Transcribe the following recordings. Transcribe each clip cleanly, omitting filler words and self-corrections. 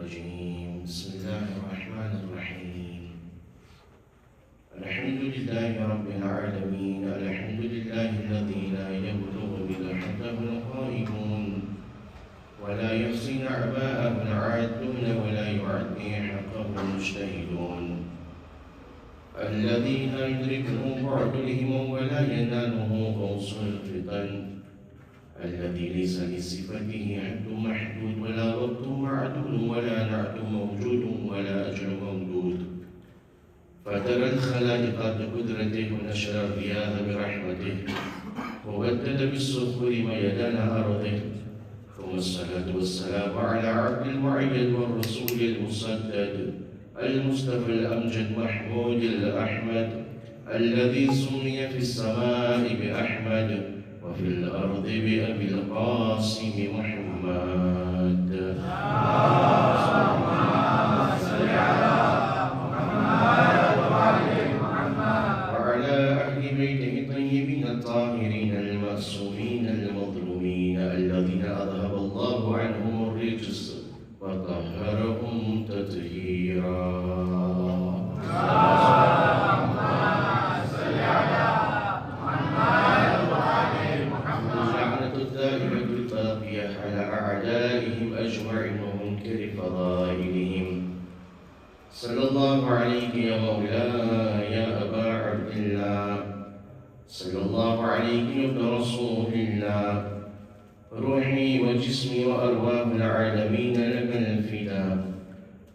الرجيم بسم الله الرحمن الرحيم الحمد لله رب العالمين الحمد لله الذي لا يبلغ مدحته القائلون ولا يحصي أعباءه العادون ولا يعدي حقه المجتهدون الذي لا يدركه بعد الهمم ولا يناله غوص الفتن الذي ليس لصفته حد محدود ولا وقت معدود ولا نعت موجود ولا أجل ممدود فترى الخلائق بقدرته ونشر الرياح برحمته وبدد بالصخور ميدان أرضه ثم الصلاة والسلام على عبد المؤيد والرسول المسدد المصطفى الأمجد محمود الأحمد الذي سمي في السماء بأحمد وفي الأرض بأبي القاسم محمد. اللهم صل على محمد وعلى محمد وعلى أهل بيته الطيبين الطاهرين المعصومين المظلومين الذين أذهب الله عنهم الرجس وطهرهم تطهيرا. صلى الله عليك يا مولاي يا أبا عبد الله صلى الله عليك يا ابن رسول الله روحي وجسمي وأرواح العالمين لك الفداء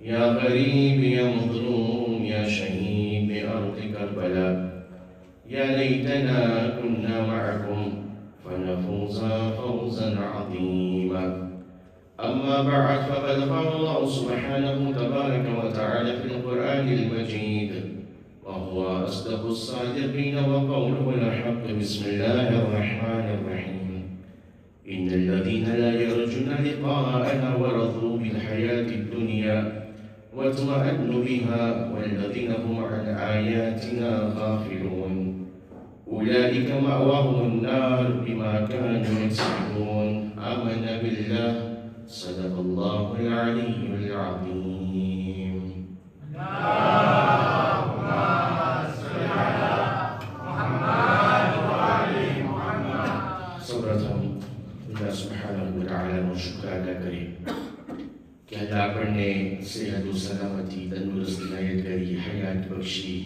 يا غريب يا مظلوم يا شهيد بأرض كربلاء يا ليتنا كنا معكم فنفوز فوزا عظيما. أما بعد فقد قال الله سبحانه تبارك وتعالى في القرآن المجيد وهو أصدق الصادقين وقوله الحق بسم الله الرحمن الرحيم إن الذين لا يرجون لقاءنا ورضوا بالحياة الدنيا واطمأنوا بها والذين هم عن آياتنا غافلون أولئك مأواهم النار بما كانوا يكسبون. آمنا بالله صدق الله العلي العظيم. اللهم صل على محمد وعلى محمد. સૌપ્રથમ અલ્લાહ સુબ્હાનહુ વ તઆલાનો શુક્ર અદા કરીએ કે અલ્લાહ આપણને સેહત સલામતી તંદુરસ્તી નાયત કરી હયાત બક્ષી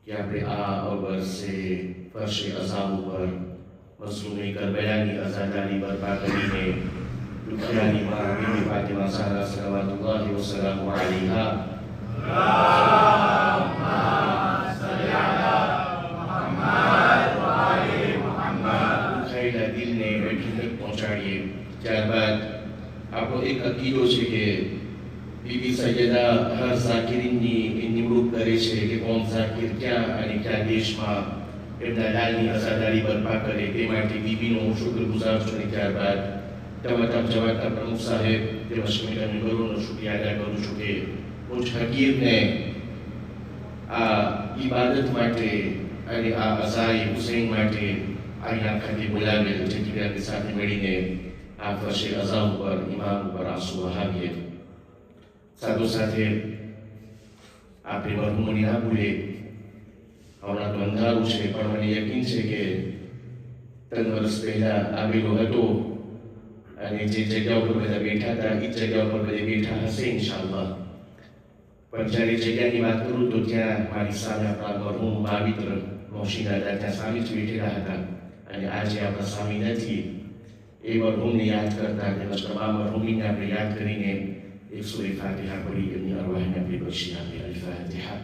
કે આપણે આ વર્ષે વર્ષે અઝાબ ઉપર મઝલૂમે કરબલાની આઝાદારી બરપા કરીને دخلاني مع بنت فاطمة زهرا صلوات الله وسلامه عليها. اللهم صل على محمد وعلى محمد. خیر દિલ ને બેઠક પહોંચાડીએ. ત્યારબાદ આપણો એક અકીદો છે કે બીબી સૈયદા હર ઝાકિરીની નિમણૂક કરે છે કે કોણ ઝાકિર ક્યાં અને કયા દેશમાં એમના લાલની આઝાદારી બરપા કરે તે માટે બીબીનો હું શુક્રગુજાર છું. અને ત્યારબાદ તમામ જવાબદાર પ્રમુખ સાહેબ તેમજ કમિટી મેમ્બરોનો શુક્રિયા અદા કરું છું કે મુજ હકીરને આ ઇબાદત માટે અને આ અઝાઈ હુસૈન માટે અહીંયા ખાતે બોલાવેલ જેથી આપણી સાથે મળીને આ વર્ષે અઝા ઉપર ઇમામ ઉપર આંસુ વહાવીએ. સાથે આપણે મરહુમની ના ભૂલે. હમણાં તો અંધારું છે પણ મને યકીન છે કે 3 વર્ષ પહેલા આવેલો હતો અને જે જગ્યા ઉપર બધા બેઠા હતા એ જગ્યા ઉપર બધા બેઠા હશે ઇન્શાઅલ્લાહ. પણ જ્યારે જગ્યાની વાત કરું તો ત્યાં મારી સામે આપણા મરહૂમ માવિત્ર મોશી દાદા ત્યાં સામે જ બેઠેલા હતા અને આજે આપણા સામે નથી. એ મરહૂમને યાદ કરતા તેમજ તમામ મરહૂમીને આપણે યાદ કરીને એક સૂરે ફાતિહા પઢી એમની અરવાહને આપણે બક્ષી આપીએ. અલ ફાતિહા.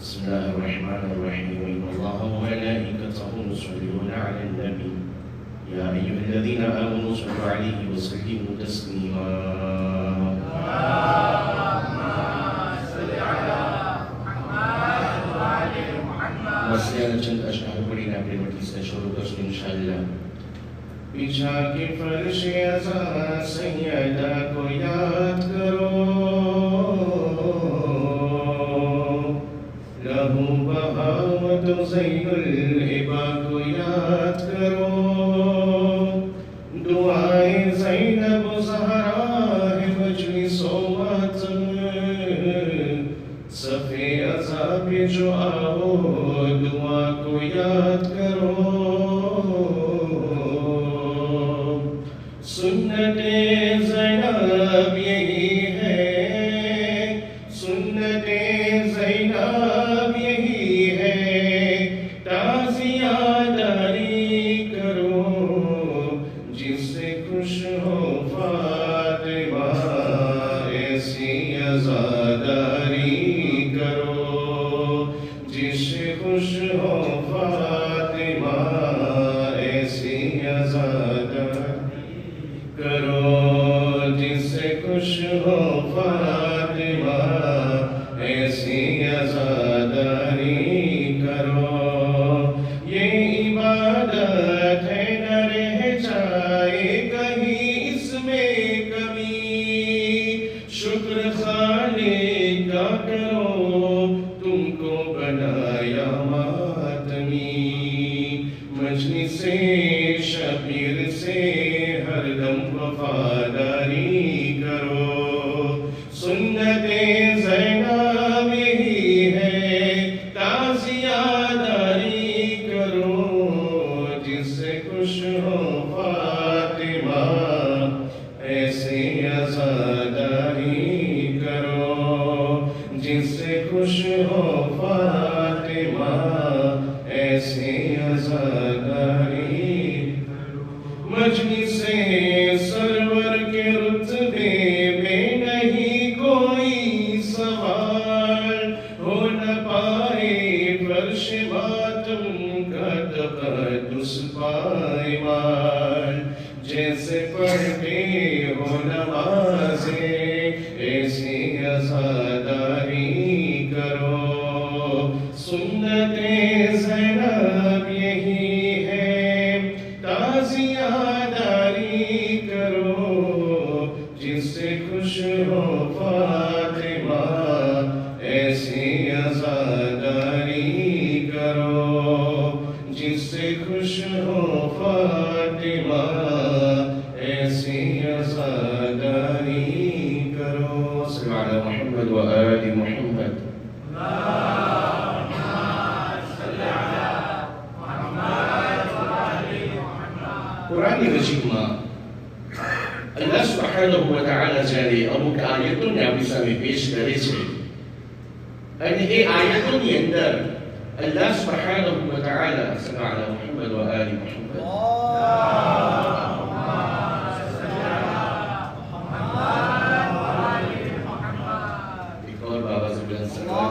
بسم الله الرحمن الرحيم إن الله وملائكته يصلون على النبي يا أيها الذين آمنوا صلوا عليه وسلموا تسليما. اللهم صل على محمد وعلى محمد. مسألة چند اشعار پڑھی نا اپنے مٹی سے شروع کروں انشاءاللہ. بچھا کے فرش ازا سیدہ کو یاد کرو ज़ैनुल हिबा को याद करो, दुआए ज़ैनब ज़हरा है मजलिसो मातम, सफ़े अज़ा पे जो आओ दुआ को याद करो। सुन्नते ज़ैनब यही है, सुन्नते ज़ैनब यही है, ताज़ियादारी करो जिससे खुश हो फातिमा, ऐसी अज़ादारी करो जिससे खुश हो फातिमा, ऐसी अज़ादारी करो जिससे खुश हो फातिमा, ऐसी अज़ादारी करो। ये इबादत है न रह जाए कहीं इसमें कमी, शुक्र खालिक का करो तुमको बनाया मातमी, मजलिसे शबीर से हरदम वफादारी करो। सुन्नते ज़ैनब यही है, ताज़ियादारी करो जिससे खुश हो फातिमा, ऐसे अज़ादारी करो जिससे खुश हो फातिमा, ऐसे अज़ादारी करो। मजलिसे सरवर के रुतबे में नहीं कोई सवाल, हो न पाए फर्श मातम का तक़द्दुस पायमाल, जैसे पढ़ते हो नमाज़े ऐसी अज़ादारी करो। सुन्नते ज़ैनब यही है, ताज़ियादारी करो जिससे खुश हो फातिमा, ऐसी अज़ादारी करो जिससे खुश हो फातिमा, ऐसी अज़ादारी करो। सल्लल्लाहु अलैहि मुहम्मद व आलि मुहम्मद। कुरान मजीद में अल्लाह सुब्हानहु व तआला જ્યારે અમુક આયતોને આપણી સામે પેશ કરે છે અને એ આયતોની અંદર અલ્લાહ સુબ્હાનહુ વ તઆલા સલ્લલ્લાહુ અલા મુહમ્મદ વ આલિ મુહમ્મદ એક और बाबा से बुलंद सल्लल्लाहु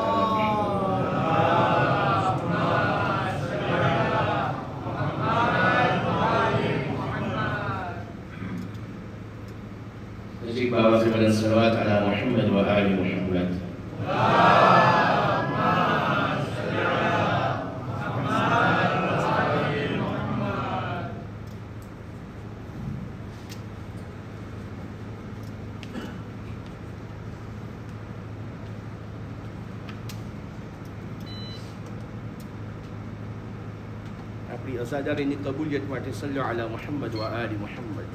अला जी बाबा से बुलंद सल्लल्लाहु अला मुहम्मद व आलि मुहम्मद। આપણી અઝાદારીની કબૂલિયત માટે સલ્લલ્લાહુ અલા મુહમ્મદ વ આલિ મુહમ્મદ।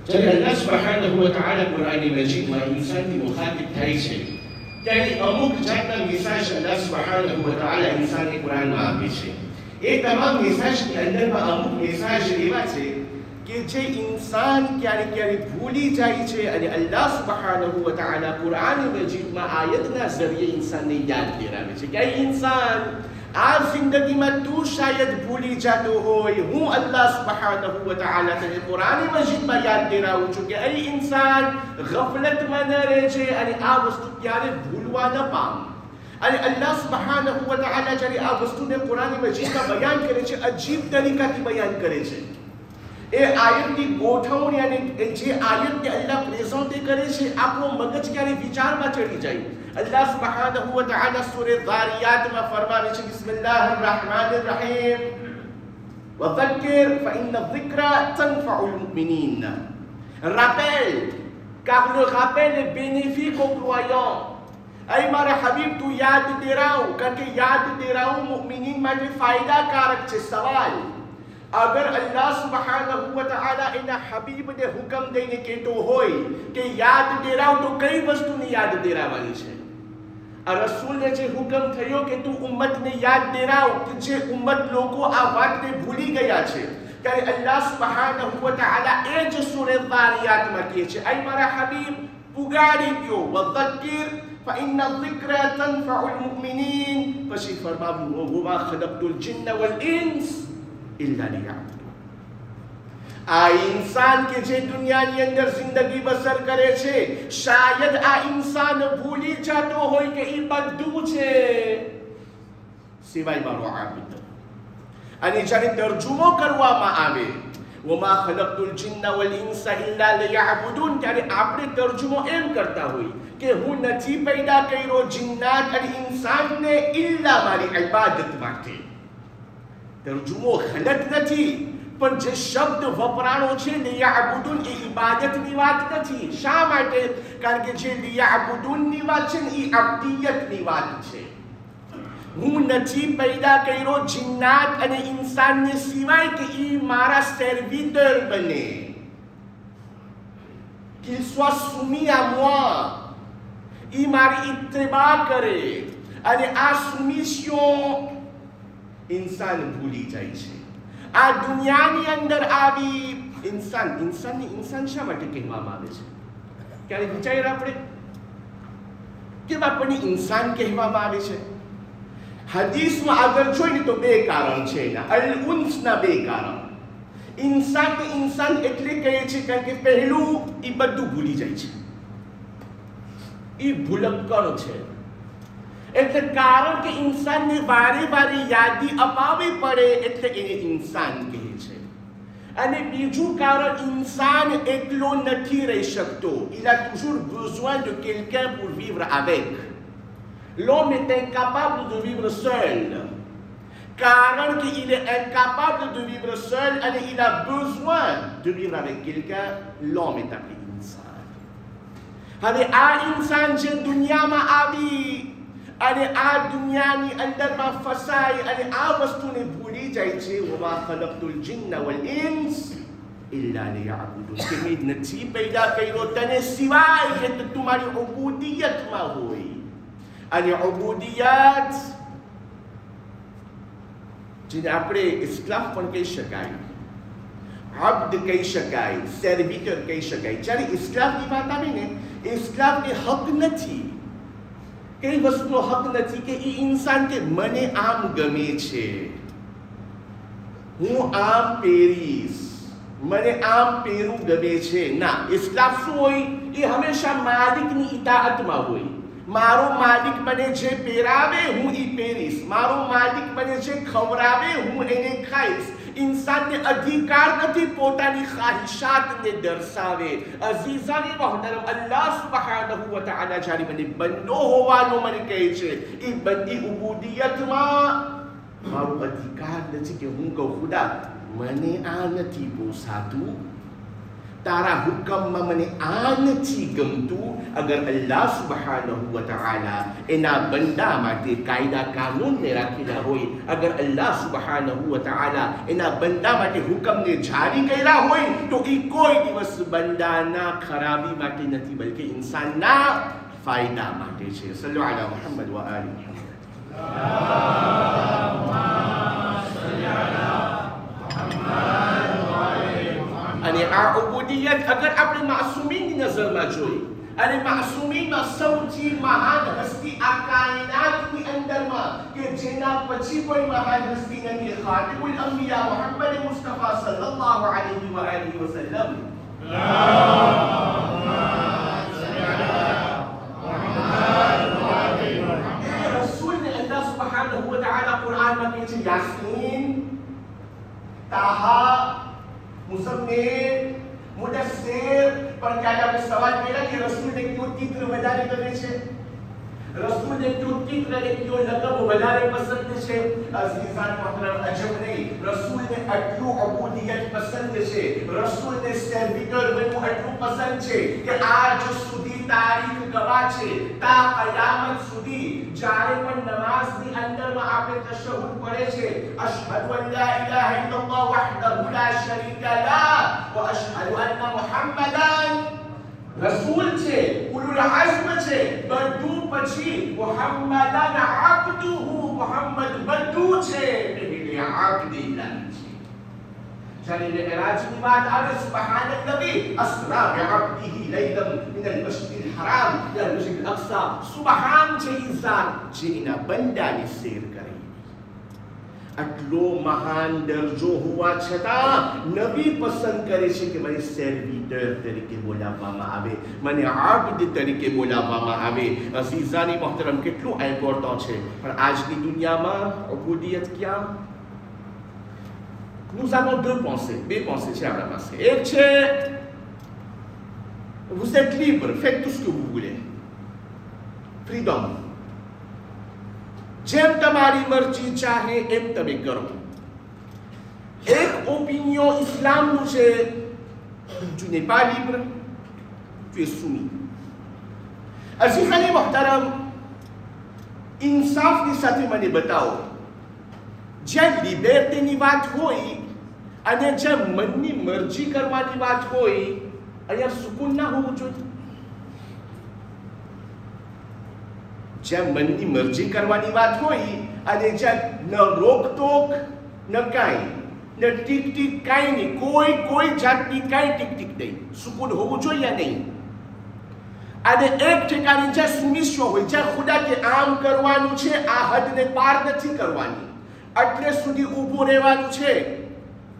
જ્યારે અલ્લાહ સુબ્હાનહુ વ તઆલા કુરાન મજીદમાં ઇન્સાનની મુખાતિબ થાય છે ત્યારે અમુક જાતના મેસેજ અલ્લાહ સુબ્હાનહુ વ તઆલા ઇન્સાનને કુરાનમાં આપે છે। એ તમામ મેસેજની અંદરમાં અમુક મેસેજ એવા છે કે જે ઇન્સાન ક્યારેક ક્યારેક ભૂલી જાય છે અને અલ્લાહ સુબ્હાનહુ વ તઆલા કુરાન મજીદમાં આયતના ઝરિયે ઇન્સાનને યાદ દેરાવે છે કે ઇન્સાન આ જિંદગીમાં તું શાયદ ભૂલી જતો હોય, હું અલ્લાહ સુબ્હાનહુ વ તઆલા તને કુરાન મજીદમાં યાદ દેરાવું છું કે એ ઇન્સાન ગફલતમાં ન રહેજે અને આ વસ્તુ ક્યારે ભૂલવા ન પામ। અને અલ્લાહ સુબ્હાનહુ વ તઆલા જ્યારે આ વસ્તુને કુરાન મજીદમાં બયાન કરે છે, અજીબ તરીકાથી બયાન કરે છે। એ આયતની ગોઠવણી અને જે આયતને અલ્લાહ પ્રેઝન્ટ કરે છે, આપણો મગજ ક્યારે વિચારમાં ચડી જાય. અલ્લાહ સુબ્હાનહુ વ તઆલા સૂરે ધારિયાતમાં ફરમાવે છે, બિસ્મિલ્લાહિર rahmanir rahim, વઝક્કિર ફઇન્ન ઝિક્રા તનફઉલ મુમિનીન. Rappelle, car le rappel est bénéfique aux croyants. Ay મારા હબીબ, તું યાદ દેરાવ, કારણ કે યાદ દેરાવ મુમિનીન માટે ફાયદાકારક છે. સવાલ, અગર અલ્લાહ સુબ્હાનહુ વ તઆલા એના હબીબને હુકમ દઈને કહેતો હોય કે યાદ દેરાવ, તો કઈ વસ્તુને યાદ દેરાવાની છે? આ રસૂલને જે હુકમ થયો કે તું ઉમ્મતને યાદ દેરાવ, કે જે ઉમ્મત લોકો આ વાતને ભૂલી ગયા છે, ત્યારે અલ્લાહ સુબ્હાનહુ વ તઆલા એ જ સૂરે ધારિયાતમાં કહે છે, ay મારા હબીબ, પુગાડી દ્યો, વઝક્કિર ફઇન્ન ઝિક્રા તનફઉલ મુમિનીન. પછી ફરમાવ્યું, વમા ખલક્તુલ જિન્ન વલ ઇન્સ ઇલ્લા લિયઅબુદૂન. આ ઇન્સાન કે જે દુનિયાની અંદર જિંદગી બસર કરે છે, શાયદ આ ઇન્સાન ભૂલી જતો હોય કે એ બધું છે સિવાય મારો આબિદ. અને જ્યારે તર્જુમો કરવામાં આવે, વમા ખલક્તુલ જિન્ન વલ ઇન્સા ઇલ્લા લિયઅબુદૂન, ત્યારે આપણે તર્જુમો એમ કરતા હોય કે હું નથી પેદા કર્યો જિન્નાત અને ઇન્સાનને ઇલ્લા મારી ઇબાદત માટે. તર્જુમો ગલત નથી, પણ જે શબ્દ વપરાણો છે લિયઅબુદૂન, એ ઇબાદતની વાત નથી. શા માટે? કારણ કે જે લિયઅબુદૂનની વાત છે ને, એ અબ્દિયતની વાત છે. હું નથી પેદા કર્યો જિન્નાત અને ઇન્સાનને સિવાય કે એ મારા સર્વિટર બને, qu'il soit soumis à moi, એ મારી ઇત્તબા કરે. અને આ સુમિશન ઇન્સાન ભૂલી જાય છે. આ દુનિયાની અંદર આવી ઇન્સાન શા માટે કહેવામાં આવે છે? ક્યારે વિચાર્યું આપણે કેમ આપણને ઇન્સાન કહેવામાં આવે છે? હદીસમાં આગળ જોઈને તો બે કારણ છે એના, અલ-ઉન્સના બે કારણ. ઇન્સાન એટલે કહે છે કારણ કે પહેલું, એ બધું ભૂલી જાય છે, એ ભૂલક્કડ છે. એટલે કારણ કે ઇન્સાનને વારે વારે યાદી અપાવવી પડે, એટલે એને ઇન્સાન કહે છે. અને બીજું કારણ, ઇન્સાન એકલો નથી રહી શકતો. Il a toujours besoin de quelqu'un pour vivre avec. L'homme est incapable de vivre seul. કારણ કે il est incapable de vivre seul et il a besoin de vivre avec quelqu'un, l'homme est appelé insan. હવે આ ઇન્સાન જે દુનિયામાં આવી અને આ દુનિયાની અંદરમાં ફસાય અને આ વસ્તુને ભૂલી જાય છે, વમા ખલક્તુલ જિન્ન વલ ઇન્સ ઇલ્લા લિયઅબુદૂન, કે મેં નથી પેદા કર્યો તને સિવાય કે તું મારી ઉબૂદિયતમાં હોય. અને ઉબૂદિયત જેને આપણે ઇસ્લામ પણ કહી શકાય, અબ્દ કહી શકાય, સર્વિટર કહી શકાય. જ્યારે ઇસ્લામની વાત આવે ને, ઇસ્લામને હક નથી, કઈ વસ્તુનો હક નથી કે એ ઇન્સાન કે મને આમ ગમે છે, હું આમ પહેરીશ, મને આમ પહેરું ગમે છે. ના, ઇસ્લામ શું હોય? એ હંમેશા માલિકની ઇતાઅતમાં હોય. મારો માલિક મને જે પહેરાવે હું એ પહેરીશ, મારો માલિક મને જે ખવડાવે હું એને ખાઈશ. ઇન્સાનને અધિકાર નથી પોતાની ખ્વાહિશાતને દર્શાવે. અઝીઝાની મોહતરમ, અલ્લાહ સુબ્હાનહુ વ તઆલા જ્યારે મને બંદો હોવાનું મને કહે છે, એ બંદી ઉબૂદિયતમાં મારો અધિકાર નથી કે હું કહું ખુદા મને આ નથી પોસાતું, તારા હુકમમાં મને આ નથી ગમતું. અગર અલ્લાહ સુબ્હાનહુ વ તઆલા એના બંદા માટે કાયદા કાનૂનને રાખેલા હોય, અગર અલ્લાહ સુબ્હાનહુ વ તઆલા એના બંદા માટે હુકમને જારી કર્યા હોય, તો એ કોઈ દિવસ બંદાના ખરાબી માટે નથી, બલકે ઇન્સાનના ફાયદા માટે છે. સલ્લુ અલા મુહમ્મદ વ આલિ મુહમ્મદ. અને આ ઉબૂદિયત અગર આપણે માસૂમીની નજરમાં જોઈએ, અને માસૂમીમાં સૌથી મહાન હસ્તી આ કાયનાતની અંદરમાં કે જેના પછી કોઈ મહાન હસ્તી નથી, ખાતિમુલ અંબિયા મુહમ્મદ મુસ્તફા સલ્લલ્લાહુ અલૈહિ વ આલિહિ વસલ્લમ. રસૂલને અલ્લાહ સુબ્હાનહુ વ તઆલા કુરાનમાં કહે છે, યાસીન, તાહા, वसल्लम ने मुदस्सिर पर क्या आपने सवाल किया कि रसूल ने क्यों तित्र વધારે કરે છે? रसूल ने क्यों तित्र ने क्यों लकब વધારે પસંદ છે? અઝીઝાન મોહતરમ અજબ નહીં, રसूल ने આટલું અબૂદિયત પસંદ છે, રसूल ने સર્વિટર બનવું આટલું પસંદ છે કે આજ સુધી તારીખ ગવા છે તા કયામત સુધી જ્યારે પણ નમાઝની અંદરમાં આપણે તશહુદ પડે છે, અશહદુ અન લા ઇલાહા ઇલ્લલ્લાહ વહદહુ લા શરીકા લા વ અશહદુ અન્ના મુહમ્મદન રસૂલ છે, ઉલુલ અઝ્મ છે, બધું પછી મુહમ્મદન અબ્દુહુ, મુહમ્મદ બધું છે એટલે અબ્દિલ્લાહ છે. જ્યારે મિરાજની વાત આવે સુબહાન નબી અસરા બિઅબ્દિહી લૈલમ મિનલ મસ્જિદિલ હરામ ઇલા મસ્જિદિલ અક્સા, સુબહાન છે ઇન્સાન જે એના બંદાની શેર કરે. આટલો મહાન દરજ્જો હોવા છતાં નબી પસંદ કરે છે કે મને સર્વિટર તરીકે બોલાવવામાં આવે, મને આબદ તરીકે બોલાવવામાં આવે. અઝીઝાની મોહતરમ કેટલું ઇમ્પોર્ટન્ટ છે. પણ આજની દુનિયામાં ઉબુદિયત ક્યાં? Nous avons deux pensées chez Abraham. Une c'est, vous êtes libre, faites tout ce que vous voulez. Freedom. જેમ તમારી મરજી ચાહે એમ તમે કરો. એક ઓપિનિયન ઇસ્લામનું છે, tu n'es pas libre, tu es soumis. અઝીઝાની મોહતરમ, ઇન્સાફની સાથે મને બતાવો, જ્યાં લિબર્ટીની વાત હોય અને જ્યાં મનની મરજી કરવાની વાત હોય, અહીંયા સુકૂન ના હોવું જોઈએ. જ્યાં મનની મરજી કરવાની વાત હોય અને જ્યાં ન રોકટોક ન કાંઈ, ન ટીક ટીક કાંઈ નહીં, કોઈ જાતની કાંઈ ટીક ટીક નહીં, સુકૂન હોવું જોઈએ યા નહીં. અને એક ઠેકાણે જ્યાં સુનિશ્ચિત હોય, જ્યાં ખુદા કે આમ કરવાનું છે, આ હદને પાર નથી કરવાની, એટલે સુધી ઊભું રહેવાનું છે.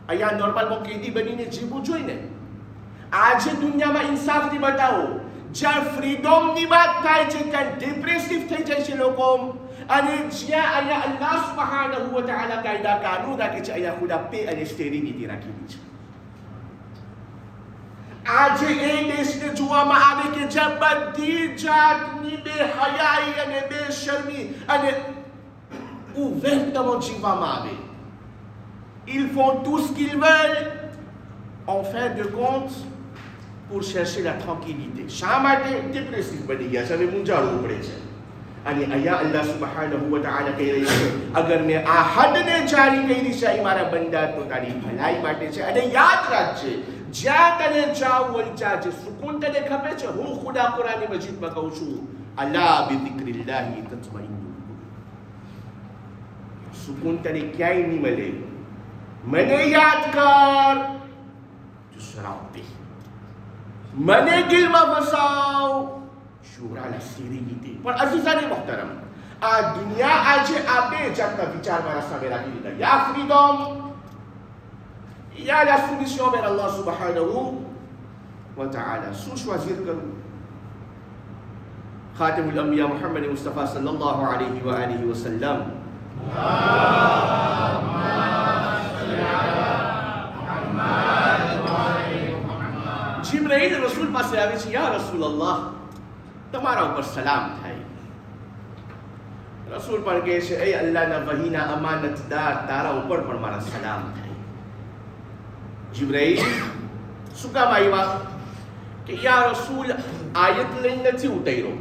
અહીંયા નોર્મલમાં કેદી બનીને જીવવું જોઈએ ને. આજે દુનિયામાં ઇન્સાફથી બતાવો, જ્યાં ફ્રીડમની વાત થાય છે ત્યાં ડિપ્રેસિવ થઈ જાય છે લોકો, અને જ્યાં અહીંયા અલ્લાહ સુબ્હાનહુ વ તઆલા કાયદા કાનૂન રાખે છે, અહીંયા ખુદા પે અને સ્ટેરી નીતિ રાખેલી છે. આજે એ દેશને જોવામાં આવે કે જ્યાં બધી જાતની બેહયાઈ અને બેશરમી અને ouvertement જીવવામાં આવે. Ils font tout ce qu'ils veulent en fin de compte pour chercher la tranquillité. શા માટે ડિપ્રેસિવ બની ગયા છે, હવે મૂંઝાળવું પડે છે. અને અહીંયા અલ્લાહ સુબ્હાનહુ વ તઆલા કહી રહ્યા છે, અગર મેં આ હદને જારી કરી છે એ મારા બંદા તો તારી ભલાઈ માટે છે. અને યાદ રાખજે, જ્યાં તને જાવ હોય જાજે, સુકૂન તને ખપે છે. હું ખુદા કુરાન મજીદમાં કહું છું, અલા બિઝિક્રિલ્લાહી તત્મઇન્નુલ સુકૂન તને ક્યાંય નહીં મળે. મને યાદ કર, tu seras en paix. મને દિલમાં વસાવ, tu auras la sérénité. પણ અઝીઝાની મોહતરમ, આ દુનિયા આજે આ બે જાતના વિચાર મારા સામે રાખી દીધા, યા ફ્રીડમ યા la soumission vers Allah subhanahu wa ta'ala. શું choisir કરું? ખાતિમુલ અંબિયા મુહમ્મદ મુસ્તફા સલ્લલ્લાહુ અલૈહિ વ આલિહિ વસલ્લમ जिब्राइल रसूल પાસે આવે છે, યા રસૂલ અલ્લાહ, તમારા ઉપર સલામ થાય. રસૂલ પણ કહે છે, એ અલ્લાહના વહીના અમાનતદાર, તારા ઉપર પણ મારા સલામ થાય. जिब्राइल શું કામ આવ્યા? કે યા રસૂલ, આયત લઈને નથી ઉતાર્યો,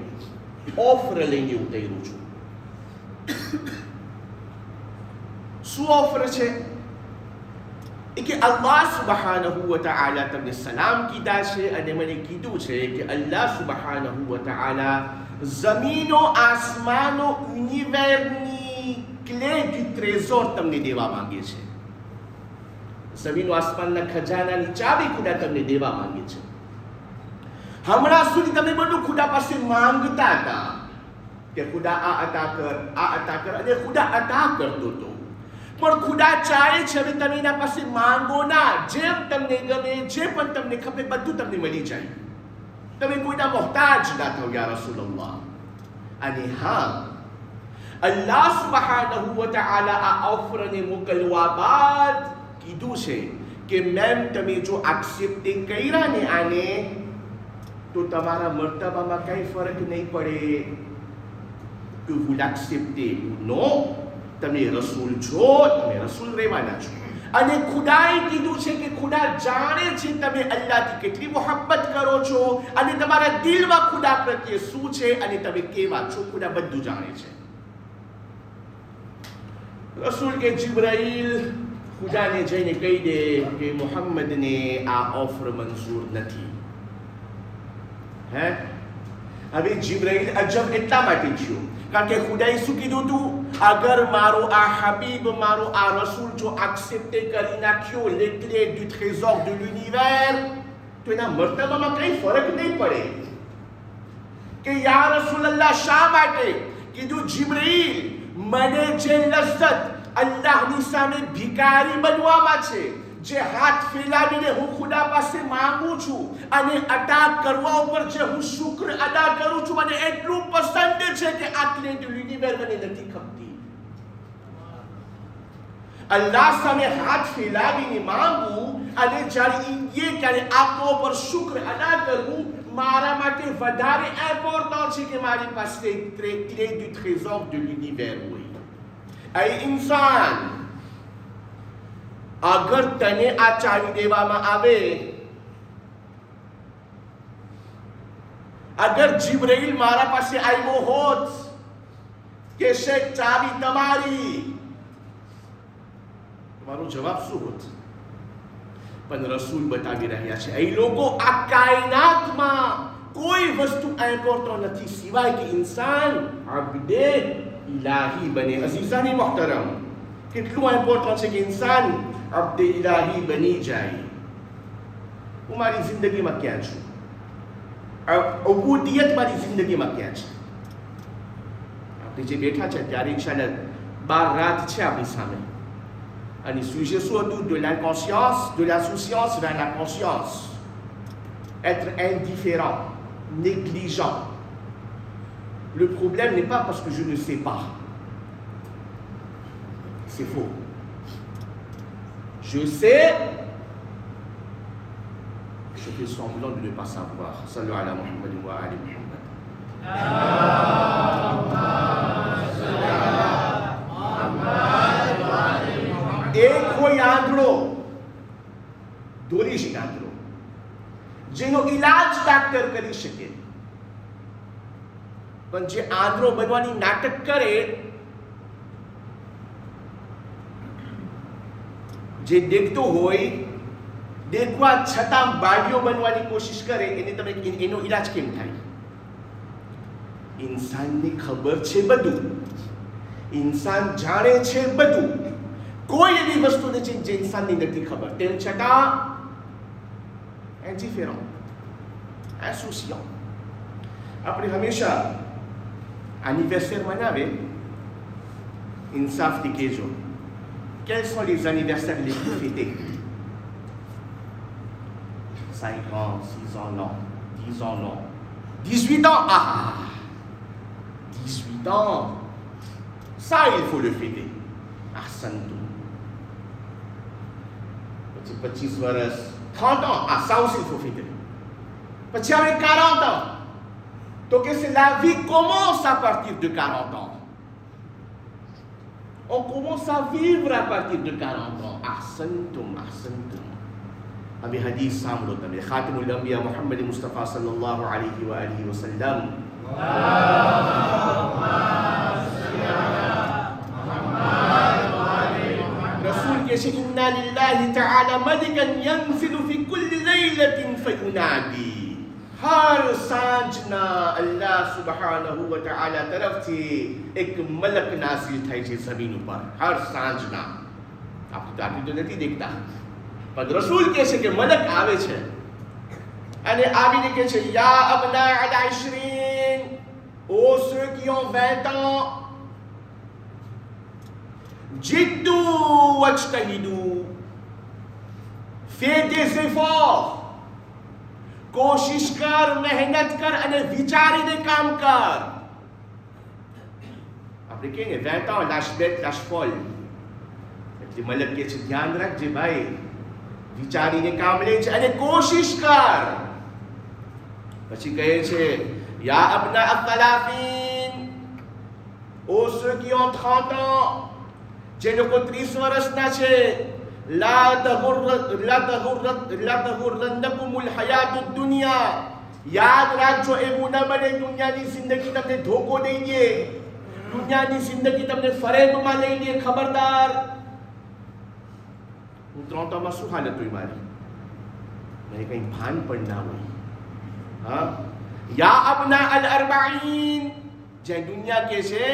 ઓફર લઈને ઉતાર્યો છું. શું ઓફર છે? કે અલ્લાહ સુબ્હાનહુ વ તઆલા તમને સલામ કીધા છે અને મને કીધું છે કે અલ્લાહ સુબ્હાનહુ વ તઆલા જમીનો આસમાનો યુનિવર્સની ક્લે du trésor તમને દેવા માંગે છે. જમીનો આસમાનના ખજાનાની ચાવી ખુદા તમને દેવા માંગે છે. હમણાં સુધી તમે બધું ખુદા પાસે માંગતા હતા કે ખુદા આ અતા કર અને ખુદા અતા કરતો હતો. પણ ખુદા ચાહે છે હવે તમે એના પાસે માંગો ના, જેમ તમને ગમે, જે પણ તમને ખપે બધું તમને મળી જાય, તમે કોઈના મોહતાજ ના થાઓ યા રસૂલલ્લાહ. અને હા, અલ્લાહ સુબ્હાનહુ વ તઆલા આ ઓફરને મોકલવા બાદ કીધું છે કે મેમ તમે જો એક્સેપ્ટ કર્યા ને આને તો તમારા મર્તબામાં કઈ ફરક નહીં પડે. કે vous l'acceptez ou non, તમે રસૂલ છો, તમે રસૂલ રહેવાના છો. અને ખુદાએ કીધું છે કે ખુદા જાણે છે તમે અલ્લાહથી કેટલી મોહબ્બત કરો છો અને તમારા દિલમાં ખુદા પ્રત્યે શું છે અને તમે કેવા છો. ખુદા બધું જાણે છે. રસૂલ કે જિબ્રાઈલ ખુદાને જઈને કહી દે કે મોહમ્મદને આ ઓફર મંજૂર નથી. હે હવે જિબ્રાઈલ અજબ એટલા માટે થયો કારણ કે ખુદાએ શું કીધું હતું? અગર મારો આ હબીબ, મારો આ રસૂલ જો એક્સેપ્ટ કરી નાખ્યો les clés du trésor de l'univers, તો એના મર્તબામાં કઈ ફરક નહીં પડે. કે યા રસૂલલ્લાહ શા માટે કીધું? જિબ્રાઈલ મને જે લજ્જત અલ્લાહની સામે ભિખારી બનવામાં છે, જે હાથ ફેલાવીને હું ખુદા પાસે માંગુ છું અને અદા કરવા ઉપર જે હું શુક્ર અદા કરું છું, મને એટલું પસંદ છે કે આ ક્લે ડુ યુનિવર્સ મને નથી ખપતી. અલ્લાહ સામે હાથ ફેલાવીને માંગવું અને જ્યારે ઈંગે ત્યારે આપવા ઉપર શુક્ર અદા કરવું મારા માટે વધારે ઇમ્પોર્ટન્ટ છે કે મારી પાસે ક્લે ડુ ટ્રેઝોર ડુ યુનિવર્સ હોય. એ ઇન્સાન અગર તને આ ચાવી દેવામાં આવે, અગર જિબ્રાઈલ મારા પાસે આવ્યો હોત કે શેખ ચાવી તમારી, તમારો જવાબ શું હોત? પણ રસૂલ બતાવી રહ્યા છે એ લોકો આ કાયનાતમાં કોઈ વસ્તુ ઇમ્પોર્ટન્ટ નથી સિવાય કે ઇન્સાન અબદે ઇલાહી બને. અઝીઝાની મોહતરમ, કેટલું ઇમ્પોર્ટન્ટ છે કે ઇન્સાન અબ્દે ઇલાહી બની જાય. હું મારી જિંદગીમાં ક્યાં છું? ઉબુદિયત મારી જિંદગીમાં ક્યાં છે? આપણે જે બેઠા છે ત્યારે ઇન્શાલ્લાહ 12 રાત છે આપણી સામે. અને sujet શું હતું? de l'inconscience, de l'insouciance vers la conscience. Être indifférent, négligent. Le problème n'est pas parce que je ne sais pas. C'est faux. Je sais, je fais semblant de ne pas savoir. Sallu ala Muhammad wa ali Muhammad. એક કોઈ આંધળો, દોરીશી આંધળો, જેનો ઈલાજ doctor કરી શકે, પણ જે આંધળો બનવાની નાટક કરે, જે દેખતો હોય, દેખવા છતાં બાળીઓ બનવાની કોશિશ કરે, એને તમે એનો ઈલાજ કેમ થાય? ઇન્સાનને ખબર છે બધું, ઇન્સાન જાણે છે બધું, કોઈ એવી વસ્તુ નથી જે ઇન્સાનની નથી ખબર, તેમ છતાં indifférent, insouciant. આપણે હંમેશા એનિવર્સરી મનાવે, ઇન્સાફથી કહેજો, quels sont les anniversaires les plus fêtés? 5 ans, 6 ans, non. 10 ans, non. 18 ans, ah 18 ans, ça il faut le fêter. Ahsantum. 25 વર્ષ, 30 ans, ah ça aussi il faut fêter. Puis avec 40 ans, donc la vie commence à partir de 40 ans. On commence à vivre à partir de 40 ans. Ahsantum, ahsantum. Abi hadith saamlo tame Khatimul Anbiya Muhammad Mustafa sallallahu alayhi wa alihi wa sallam. Rasul कहते इन्ना लिल्लाहि ta'ala malikan yanzilu fi kulli laylatin fayunadi. हर सांजना अल्लाह सुब्हानहु व तआला तरफથી એક મલક નાઝિલ થાય છે જમીન ઉપર હર સાંજના. આપણે તો નથી દેખતા, પણ રસૂલ કહે છે કે મલક આવે છે અને આવીને કહે છે યા અબના અલ-20, ô ceux qui ont 20 ans, jiddu wajtahidu, faites des efforts, કોશિશ કર, મહેનત કર અને વિચારીને કામ કર. આપણે કહીએ 20 ans, lâche bête, lâche folle. એટલે મલક કહે છે ધ્યાન રાખજે ભાઈ, વિચારીને કામ લે છે અને કોશિશ કર. પછી કહે છે યા અબના અ-તલાફીન, ઓ ceux qui ont 30 ans, જે લોકો 30 વર્ષના છે, લા તગુરન્નકુમુલ હયાતુદ દુનિયા, યાદ રાખજો એવું ન બને દુનિયાની જિંદગી તમને ધોકો દઈ દે, દુનિયાની જિંદગી તમને ફરેબમાં લઈ લે. ખબરદાર. હું 30 ans માં શું હાલત હોય મારી, મને કંઈ ભાન પણ ના હોય. હા, યા અબના અલ-40, જે દુનિયા કહે છે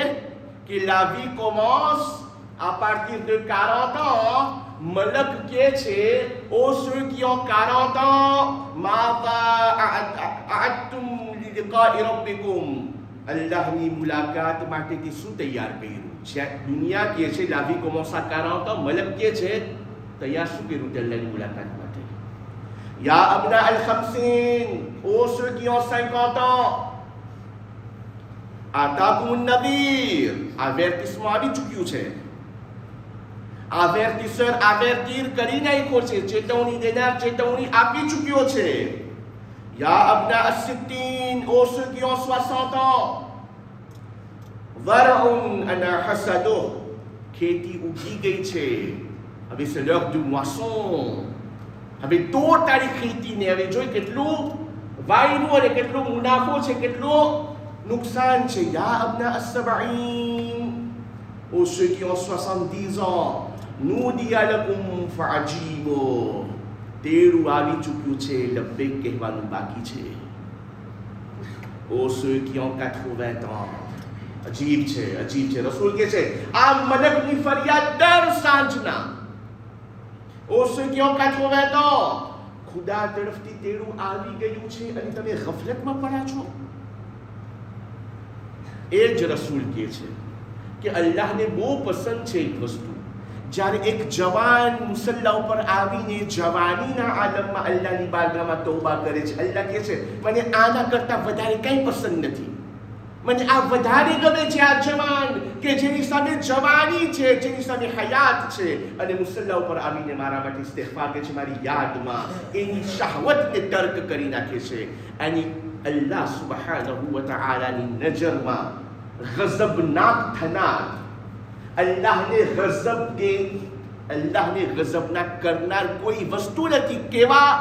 કે la vie commence à partir de 40 ans, મલક કહે છે ઓ ceux qui ont 40 ans, માઝા અઅદતુમ લિલિકાઈ રબ્બિકુમ, અલ્લાહની મુલાકાત માટે કે શું તૈયાર કર્યું છે. દુનિયા કહે છે la vie commence à 40 ans, મલક કહે છે તૈયાર શું કર્યું તે અલ્લાહની મુલાકાત માટે. યા અબના અલ-50, ઓ ceux qui ont 50 ans, આતાકુમ નદીર, avertissement આવી ચૂક્યું છે. avertisseur avertir કરી નાખ્યો છે, ચેતવણી દેનાર ચેતવણી આપી ચૂક્યો છે. યા અબના અસ-સિત્તીન, ઓ ceux qui ont 60 ans, ઝરઉન અના હસદુહ, ખેતી ઉગી ગઈ છે, હવે c'est l'heure du moisson. હવે તારી ખેતીને હવે જોઈ કેટલું વાયરું અને કેટલો મુનાફો છે, કેટલો નુકસાન છે. યા અબના અસ-સબঈન, ઓ ceux qui ont 70 ans, નૂદિયા Lakum ફઅજીબુ, તેડું આવી ચૂક્યું છે, લબ્બૈક કહેવાનું બાકી છે. ઓ ceux qui ont 80 ans, અજીબ છે, અજીબ છે. રસૂલ કહે છે આ મલકની ફરિયાદ દર સાંજના. ઓ ceux qui ont 80 ans, ખુદા તરફથી તેડું આવી ગયું છે અને તમે ગફલતમાં પડ્યા છો. એ જ રસૂલ કહે છે કે અલ્લાહને બહુ પસંદ છે એક વસ્તુ, જ્યારે એક જવાન મુસલ્લા ઉપર આવીને જવાનીના આલમમાં અલ્લાહની બારગાહમાં તૌબા કરે છે. અલ્લાહ કહે છે મને આના કરતાં વધારે કંઈ પસંદ નથી, મને આ વધારે ગમે છે આ જવાન કે જેની સામે જવાની છે, જેની સામે હયાત છે અને મુસલ્લા ઉપર આવીને મારા માટે ઇસ્તિગફાર કરે છે, મારી યાદમાં એની શહવતને તર્ક કરી નાખે છે. અને અલ્લાહ સુબહાનહુ વ તઆલાની નજરમાં ગઝબનાક થનાર, અલ્લાહને ગઝબનાક કરનાર કોઈ વસ્તુ નથી. કેવા?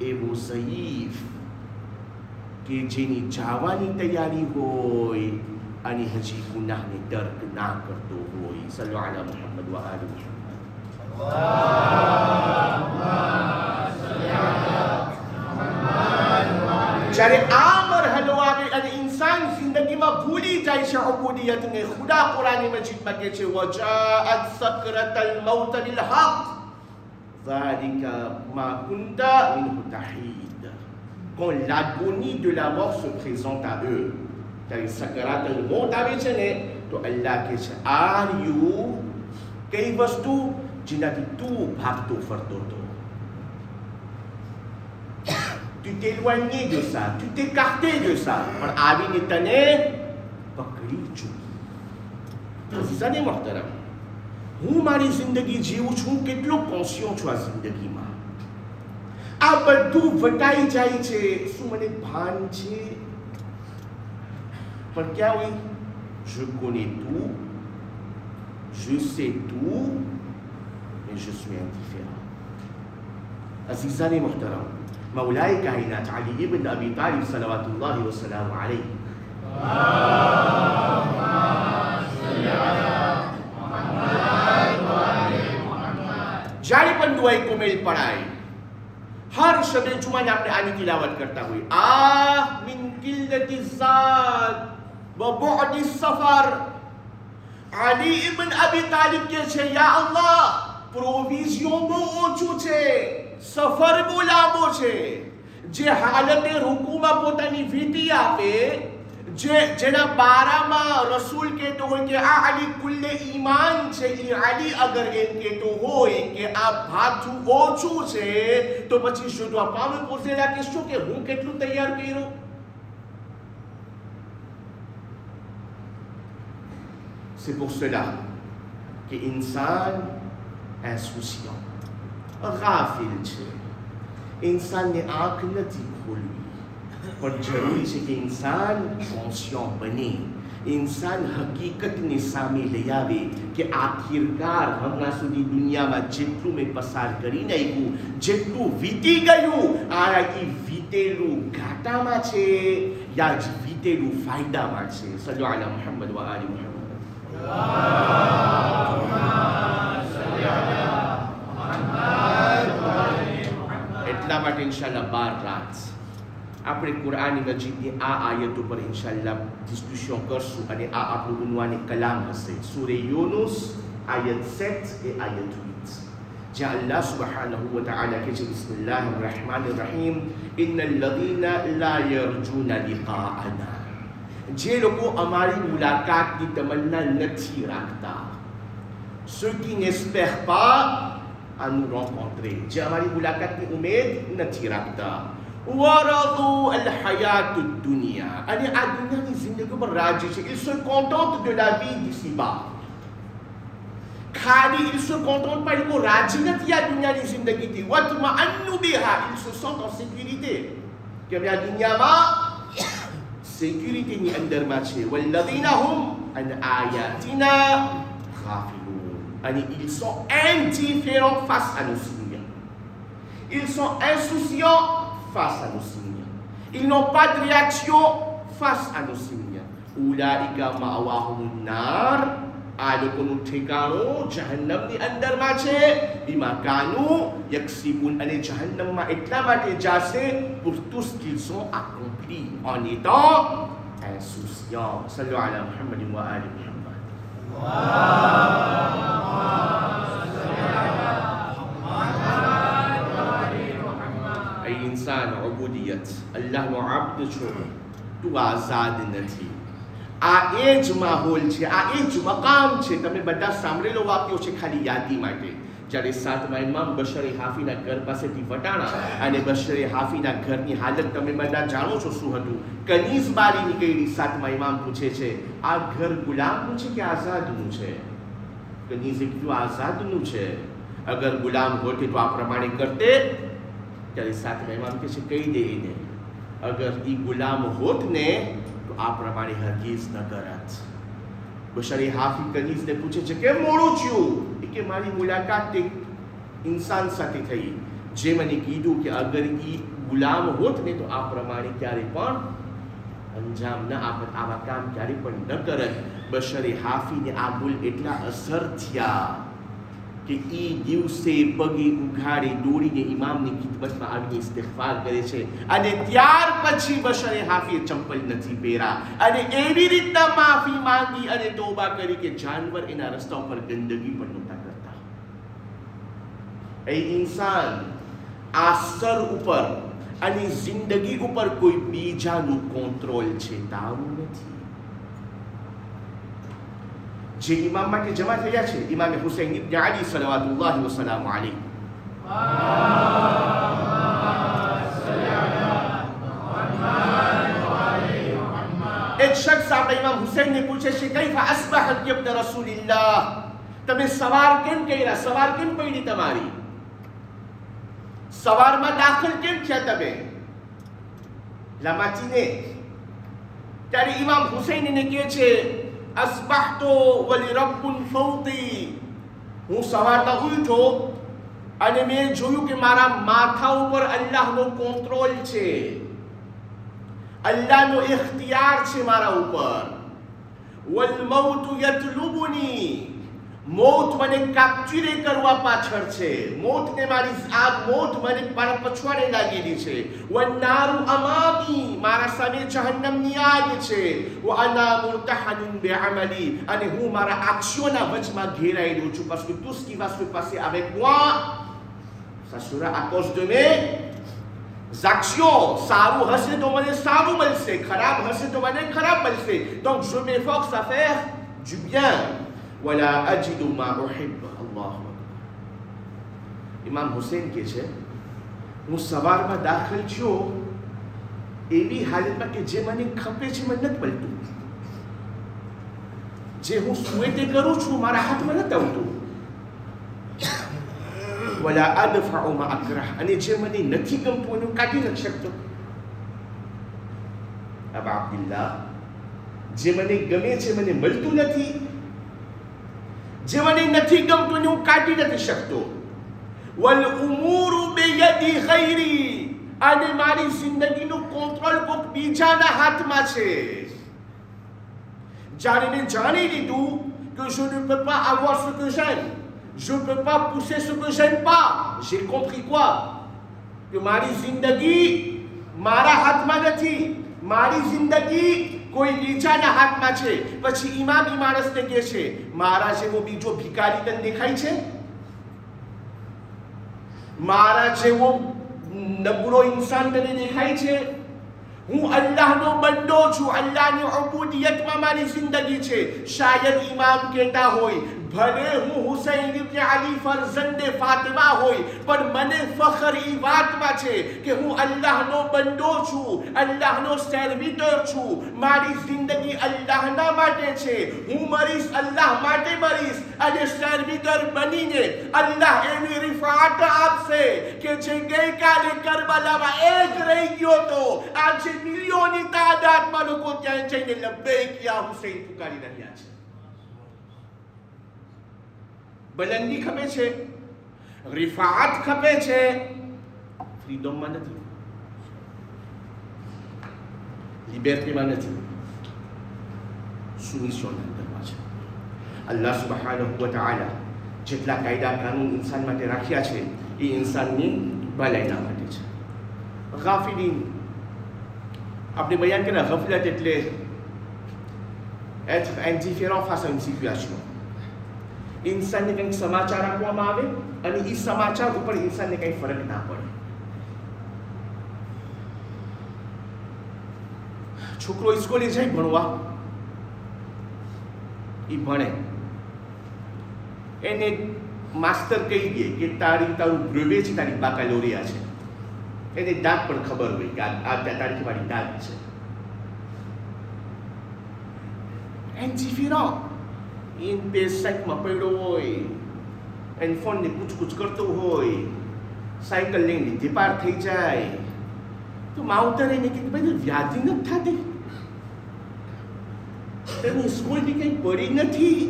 એવો ઝઈફ કે જેની જવાની તૈયારી હોય અને હજી ગુનાહને તર્ક ના કરતો હોય. સલ્લુ અલા મુહમ્મદ વ આલિ મુહમ્મદ. જ્યારે આ મરહલો આવે અને ઇન્સાન જિંદગીમાં ભૂલી જાય છે ઉબુદિયતને, ખુદા કુરાન મજીદમાં કહે છે વજાઅત સકરતલ મૌત બિલહક ઝાલિકા મા Kunta મિનહુ તહીદ. Quand l'agonie de la mort se présente à eux, ત્યારે સકરાત અલ મૌત આવે છે ને, તો અલ્લાહ કહે છે આ રહ્યું કઈ વસ્તુ જેનાથી તું ભાગતો ફરતો હતો. Tu t'es éloigné de ça, tu t'es écarté de ça, પણ આવીને તને પકડી ચૂકી. અઝીઝાને મોહતરમ, હું મારી જિંદગી જીવું છું, કેટલો કોન્શિયસ છું આ જિંદગીમાં. આ બધું વટાઈ જાય છે, શું મને ભાન છે? પણ ક્યાં હોય? Je connais tout, je sais tout, mais je suis indifférent. અઝીઝાને મોહતરમ, مولاي كائنات علي ابن ابي طالب صلوات الله وسلامه عليه જ્યારે પણ દુઆએ કુમેલ પડાય, હર શબે જુમાને આપણે આની તિલાવત કરતા હોય. આ મિન કિલ્લતિ ઝાદ વ બુઅદિ સફર. અલી ઇબ્ન અબી તાલિબ કહે છે યા અલ્લાહ, પ્રોવિઝિયો બહુ ઓછું છે, સફર બહુ લાંબો છે. જે હાલતે રૂકુમાં પોતાની વીંટી આપે, જેના બારામાં રસૂલ કહેતો હોય કે આ અલી કુલ્લે ઈમાન છે, એ અલી અગર એમ કહેતો હોય કે આ ભાથું ઓછું છે, તો પછી je dois pas me poser la question કે હું કેટલું તૈયાર કર્યું. C'est pour cela que insan insouciant, ગાફિલ છે. ઇન્સાનને આંખ નથી ખોલવી, પણ જરૂરી છે કે ઇન્સાન કોન્શિયસ બને, ઇન્સાન હકીકતને સામે લઈ આવે કે આખિરકાર હમણાં સુધી દુનિયામાં જેટલું મેં પસાર કરી નાખ્યું, જેટલું વીતી ગયું, આ એ વીતેલું ઘાટામાં છે યા જ વીતેલું ફાયદામાં છે. સલ્લુ અલા મુહમ્મદ વ આલિ મુહમ્મદ. એટલા માટે ઇન્શાલ્લાહ 12 રાત આપણે કુરાન મજીદની આ આયતો પર ઇન્શાલ્લાહ ડિસ્કશન કરશું અને આ આપણું ઉન્વાન કલામ હશે. સૂરે યુનુસ આયત 7 એ આયત 8 જ્યાં અલ્લાહ સુબ્હાનહુ વ તઆલા કહે છે બિસ્મિલ્લાહિર રહેમાનિર રહીમ ઇન્નલ લઝીના લા યરજૂના લિકાઅના, જે લોકો અમારી મુલાકાતની તમન્ના નથી રાખતા, ceux qui n'espèrent pas à nous rencontrer, જે અમારી મુલાકાતની ઉમેદ નથી રાખતા, વરદુ અલ-હયાતુદ દુનિયા, અને આ દુનિયાની જિંદગી પર રાજી છે. ils se contentent de la vie d'ici-bas. ખાલી ils se contentent pas, ils રાજી નથી આ દુનિયાની જિંદગીથી. વતમઅન્નુ બિહા, ils se sentent en sécurité, કે અમે આ દુનિયામાં sécuritéની અંદરમાં છે. વલ્લઝીના હુમ અન આયાતિના ગાફિલૂન, અને ils sont indifférents face à nos signes, ils sont insouciants face à nos signes, ils n'ont pas de réaction face à nos signes. Ulaika ma'wahumun nar, આ લોકોનું ઠેકાણું જહન્નમની અંદરમાં છે. બિમા કાનુ યક્સિબૂન, અને જહન્નમમાં એટલા માટે જાશે pour tout ce qu'ils ont accompli en étant insouciants. સલ્લુ અલા મુહમ્મદ વ આલિ મુહમ્મદ. એ ઇન્સાન ઉબુદિયત, અલ્લાહનો આબ્દ છો, તું આઝાદ નથી. આ એ જ માહોલ છે, આ એ જ મકામ છે. તમે બધા સાંભળેલો વાક્યો છે, ખાલી યાદી માટે. જ્યારે 7મા ઇમામ બશરે હાફીના ઘર પાસેથી વટાણા અને બશરે હાફીના ઘરની હાલત તમે બધા જાણો છો શું હતું. કનીઝ બારી નીકળી. 7મા ઇમામ પૂછે છે આ ઘર ગુલામનું છે કે આઝાદનું છે? કનીઝે કીધું આઝાદનું છે. અગર ગુલામ હોતે તો આ પ્રમાણે કરતે. ત્યારે 7મા ઇમામ કહે છે કહી દે એને, અગર એ ગુલામ હોત ને તો આ પ્રમાણે હરગીઝ ન કરત. બશરે હાફી કનીઝને પૂછે છે કેમ મોડું થયું? કે મારી મુલાકાત એક ઇન્સાન સાથે થઈ, જે મને કીધું કે અગર એ ગુલામ હોત ને તો આ પ્રમાણે ક્યારે પણ અંજામ ન આપત, આવા કામ ક્યારે પણ ન કરત. બશરે હાફીને આ બોલ એટલા અસર થયા કે એ દિવસે પગે ઉઘાડી દોડીને ઇમામની ખિદમતમાં આવીને ઇસ્તિગફાર કરે છે. અને ત્યાર પછી બશરે હાફીએ ચંપલ નથી પહેર્યા અને એવી રીતના માફી માંગી અને તોબા કરી કે જાનવર એના રસ્તા ઉપર ગંદગી પણ નહોતા કરતા. એ ઇન્સાન આ સ્તર ઉપર અને જિંદગી ઉપર કોઈ બીજાનું કંટ્રોલ છે, તારું નથી. જે ઇમામ માટે જમા થયા છે ઇમામ હુસૈન ઇબ્ન અલી સલવાતુલ્લાહ વસલામુ અલૈહ. એક શખ્સ આપણે ઇમામ હુસૈનને પૂછે છે કૈફા અસ્બહત ઇબ્ન રસૂલિલ્લાહ, તમે સવાર કેમ કર્યા? સવાર કેમ પડી તમારી? સવારમાં દાખલ કેમ થયા તમે લામાચીને? ત્યારે ઇમામ હુસૈન એને કહે છે અસ્બહતો વલી રબ્બુન ફૌતી, હું સવારના ઉઠ્યો અને મેં જોયું કે મારા માથા ઉપર અલ્લાહનો કંટ્રોલ છે, અલ્લાહનો ઇખ્તિયાર છે મારા ઉપર. વલ મૌત યતલુબુની, મોત મને કેપ્ચર કરવા પાછળ છે. મોતને મારી આ મોત મને મારા પછવાડે લાગેલી છે. વન્નારુ અમામી, મારા સામે જહન્નમની આગ છે. વઅના મુર્તહનન બિઅમલી, અને હું મારા આક્ષોના વચમાં ઘેરાયેલો છું. parce que tout ce qui va se passer avec moi ça sera à cause de mes actions. સારું હશે તો મને સારું મળશે, ખરાબ હશે તો મને ખરાબ મળશે. donc je m'efforce à faire du bien. ولا أجد ما أحب. الله أكبر. ઇમામ હુસૈન કહે છે હું સવારમાં દાખલ થયો એવી હાલતમાં કે જે મને ખપે છે મને નથી મળતું, જે હું સુએતે કરું છું મારા હાથમાં નથી આવતું. વલા અદફઉ મા અકરાહ, અને જે મને નથી ગમતું એનું કાઢી નથી શકતો. અબા અબ્દુલ્લાહ, જે મને ગમે છે મને મળતું નથી, જે મને નથી ગમતું એને હું કાઢી નથી શકતો. વલ ઉમૂરુ બિયદી ગૈરી, અને મારી જિંદગીનું કંટ્રોલ કોઈક બીજાના હાથમાં છે. જ્યારે મેં જાણી લીધું que je ne peux pas avoir ce que j'aime, je ne peux pas pousser ce que j'aime pas, j'ai compris quoi? Que મારી જિંદગી મારા હાથમાં નથી, મારી જિંદગી કોઈ બીજાના હાથમાં છે. પછી ઇમામ ઈ માણસને કહે છે, મારા જેવો બીજો ભિખારી તને દેખાય છે? મારા જેવો નબળો ઇન્સાન તને દેખાય છે? હું અલ્લાહનો બંદો છું, અલ્લાહની ઉબુદિયતમાં મારી જિંદગી છે. શાયદ ઇમામ કહેતા હોય, ભલે હું હુસૈન ઇબ્ન અલી ફરઝંદે ફાતિમા હોય, પણ મને ફખર ઈ વાતમાં છે કે હું અલ્લાહનો બંદો છું, અલ્લાહનો સર્વિટર છું. મારી જિંદગી અલ્લાહના માટે છે. હું મરીશ અલ્લાહ માટે મરીશ, અને સર્વિટર બનીને અલ્લાહ એવી રિફાત આપશે કે જે ગઈકાલે કરબલામાં એક રહી ગયો તો આજે મિલિયોની તાદાદમાં લોકો ત્યાં જઈને લબ્બૈક યા હુસૈન પુકારી રહ્યા છે. બલંદી ખપે છે, રિફાત ખપે છે, ફ્રીડમમાં નથી, લિબર્ટીમાં નથી, સુનિશ્ચિત અંદરમાં છે. અલ્લાહ સુબ્હાનહુ વ તઆલા જેટલા કાયદા કાનૂન ઇન્સાન માટે રાખ્યા છે એ ઇન્સાનની ભલાઈના માટે છે. ગાફિલીન, આપણે બયાન કર્યા, ગફલત એટલે être indifférent face à une situation. ઇન્સાનને કંઈક સમાચાર આપવામાં આવે અને એ સમાચાર ઉપર ઇન્સાનને કંઈ ફરક ના પડે. છોકરો સ્કૂલે જાય ભણવા, એ ભણે, એને માસ્તર કહી દે કે તારું બ્રેવે છે, તારી બાકાલોરિયા છે. એને દાંત પણ ખબર હોય કે આ તારીખે મારી દાંત છે. indifférent, એન સાઈકમાં પડ્યો હોય, એને ફોનને કૂચ કરતો હોય, સાયકલ લઈને લીધે પાર થઈ જાય તો માવતર એને કે ભાઈ વ્યાધિ નથી થતી, તને સ્કૂલથી કંઈ પડી નથી,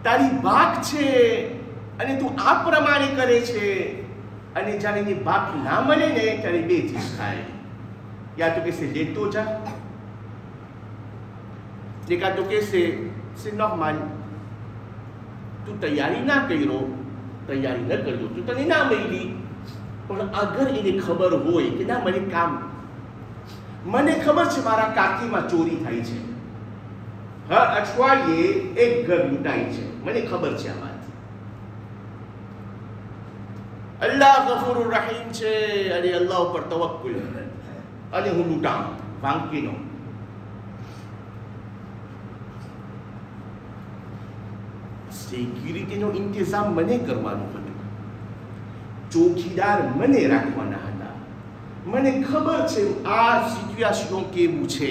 તારી બાક છે અને તું આ પ્રમાણે કરે છે. અને જ્યારે એની બાક ના મળે ને ત્યારે બે ચીજ થાય, યા તો કહેશે લેતો જા, કા તો કહેશે c'est normal, તું તૈયારી ના કર્યો, તૈયારી ન કર્યો તું તને ના મળી. પણ અગર એને ખબર હોય કે ના મને ખબર છે મારા કાકીમાં ચોરી થાય છે, હર અઠવાડિયે એક ઘર લૂંટાય છે, મને ખબર છે આ વાત, અલ્લાહ ગફૂર રહીમ છે અને અલ્લાહ ઉપર તવક્કુલ, અને હું લૂંટાઉં વાંકીનો. સિક્યુરિટીનો ઇંતજામ મને કરવાનું હતું, ચોકીદાર મને રાખવાના હતા. મને ખબર છે આ સિચ્યુએશન કેવું છે,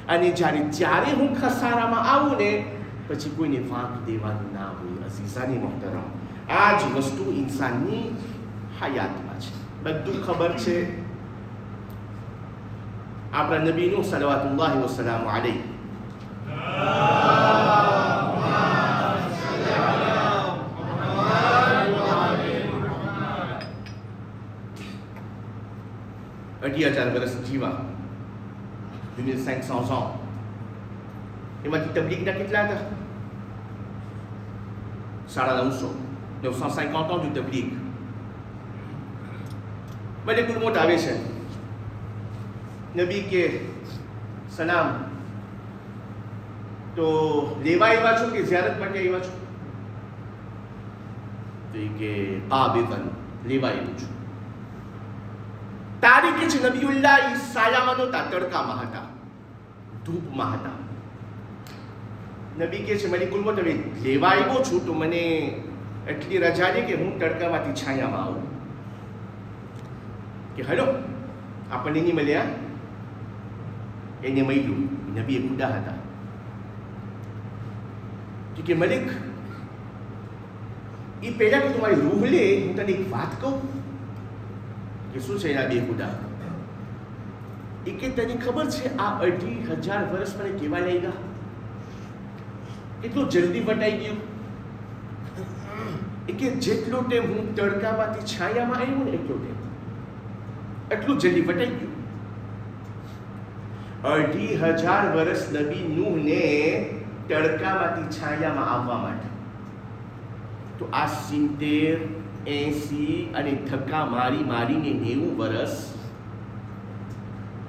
અને જ્યારે હું ખસારામાં આવું ને પછી કોઈને વાંક દેવાનું ના હોય. અઝીઝાની મોહતરમ, આ જ વસ્તુ ઇન્સાનની હયાતમાં છે, બધું ખબર છે. આપણા નબીનું સલવાતુલ્લાહ વસલામ અલૈહ $18,000 વર્ષ જીવા, 2500 ans. એમાંથી તબલીગના કેટલા હતા? 950, 950 ans du તબલીગ. મલિકુલ મોત આવે છે, નબી કે સલામ, તો લેવા આવ્યા છો કે ઝિયારત માટે આવ્યા છો? તો એ કે આબિદન, લેવા આવ્યું છું. તારીખે છે નબીઉલ્લાહ સાયામાં નહોતા, તડકામાં હતા, ધૂપમાં હતા. નબી કે છે મલિકુલ મોત હવે લેવા આવ્યો છું તો મને એટલી રજા દે કે હું તડકામાંથી છાયામાં આવું. કે હલો, આપણને નહીં મળ્યા, એને મળ્યું. નબી એ ખુદા હતા કે મલિક એ પહેલા કે તમારી રૂહ લે, હું તને એક વાત કહું કે શું છે એના બેહુદા. એ કે તને ખબર છે આ 2,500 વર્ષ મને કેવા લઈ ગયા, એટલું જલ્દી વટાઈ ગયું. એ કે જેટલો ટાઈમ હું તડકામાંથી છાયામાં આવ્યો ને એટલું જલ્દી વટાઈ ગયું. 2,500 વર્ષ નબી નૂહને તડકામાંથી છાયામાં આવવા માટે, તો આ 70, 80 અને ધક્કા મારીને 90 વર્ષ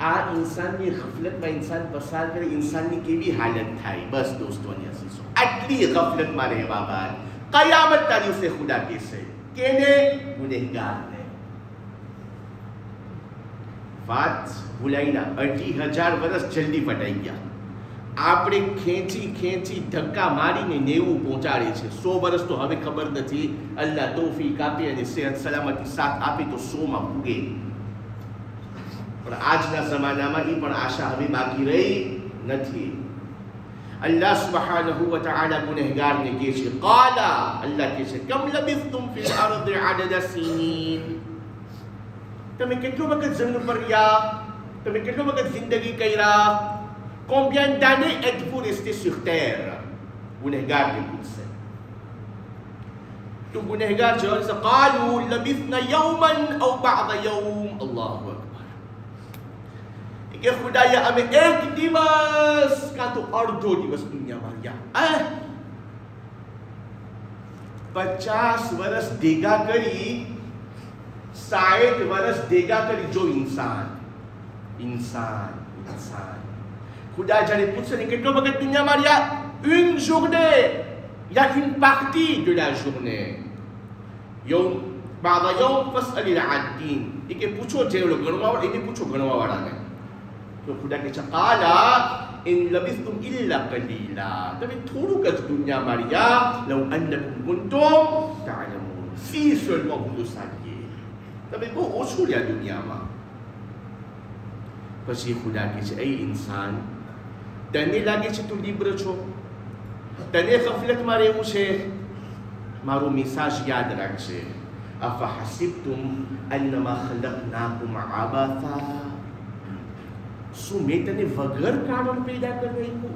આ ઇન્સાનની ગફલતમાં ઇન્સાન પસાર કરે, ઇન્સાનની કેવી હાલત થાય. બસ દોસ્તોની અસીસો, આટલી ગફલતમાં રહેવા બાદ કયામતના દિવસે ખુદા કહેશે કેને? ગુનેહગારને. વાત ભૂલાઈના 2,500 વર્ષ જલ્દી પટાઈ ગયા. આપણે ખેંચી ધક્કા મારીને 90 પહોંચાડે છે. 100 વર્ષ તો હવે ખબર નથી, અલ્લાહ તૌફીક આપે અને સેહત સલામતી સાથ આપે તો 100માં પૂગે. પણ આજના જમાનામાં એ પણ આશા હવે બાકી રહી નથી. અલ્લાહ સુબ્હાનહુ વ તઆલા ગુનેહગારને કહે છે, કાલા, અલ્લાહ કહે છે, કમ લબિસ્તુમ ફિલ અર્દિ અદદ સિનીન, તમે કેટલો વખત જમીન ઉપર રહ્યા, તમે કેટલો વખત જિંદગી કર્યા. Combien d'années êtes-vous resté sur terre? ગુનેહગાર ને પૂછશે. તો ગુનેહગાર જવાબ છે, કાલુ લબિસના યૌમન ઔ બઅદ યૌમ. અલ્લાહુ અકબર. કે ખુદાએ અમે એક દિવસ કાં તો અડધો દિવસ દુનિયામાં રહ્યા. 50 વર્ષ ભેગા કરી, 60 વર્ષ ભેગા કરી. જો ઇન્સાન ખુદા જ્યારે પૂછશે ને કેટલો વખત દુનિયામાં રહ્યા, une journée, યા une partie de la journée. યૌમ બાદ યૌમ ફસ્અલિલ આદ્દીન. એ કે પૂછો જે ગણવાવાળા, એને પૂછો ગણવાવાળાને. તો ખુદા કહે છે, કાલા ઇન લબિસ્તુમ ઇલ્લા કલીલા, તમે થોડુંક જ દુનિયામાં રહ્યા. લવ અન્નકુમ કુંતુમ તઅલમૂન, si seulement vous le saviez, તમે બહુ ઓછું રહ્યા દુનિયામાં. પછી ખુદા કહે છે, એ ઇન્સાન, તને લાગે છે તું લિબ્ર છો, તને ગફલતમાં રહેવું છે, મારો મિસાજ યાદ રાખજે. અફહસિબતુમ અન્નમા ખલકનાકુમ આબાથા, શું મેં તને વગર કારણ પેદા કરી નાખ્યો?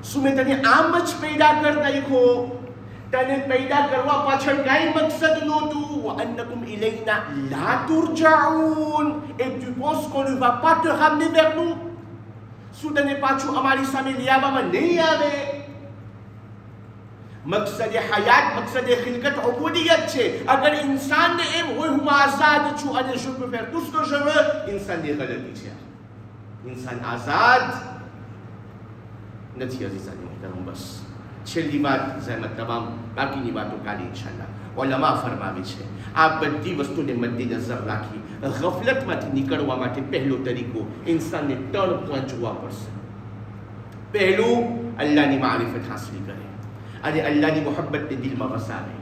શું મેં તને આમ જ પેદા કરી નાખ્યો? તને પેદા કરવા પાછળ કાંઈ મકસદ નહોતું. وأنكم إلينا لا ترجعون, et tu penses qu'on ne va pas te ramener vers nous? શું તને પાછું અમારી સામે લઈ આવવામાં નહીં આવે? મકસદ હયાત, મકસદ ખિલકત ઉબૂદિયત છે. અગર ઇન્સાનને એમ હોય હું આઝાદ છું અને je peux faire tout ce que je veux, ઇન્સાનની ગલતી છે. ઇન્સાન આઝાદ નથી. અઝીઝાની મુહતરમ, બસ છેલ્લી વાત ઝહેમત તમામ, બાકીની વાતો કાલે ઇન્શાઅલ્લાહ. ઉલમા ફરમાવે છે, આ બધી વસ્તુને મદ્દેનજર રાખી ગફલતમાંથી નીકળવા માટે પહેલો તરીકો ઇન્સાનને 3 પોઈન્ટ જોવા પડશે. પહેલું, અલ્લાહની મારિફત હાંસલ કરે અને અલ્લાહની મોહબ્બતને દિલમાં વસાવે.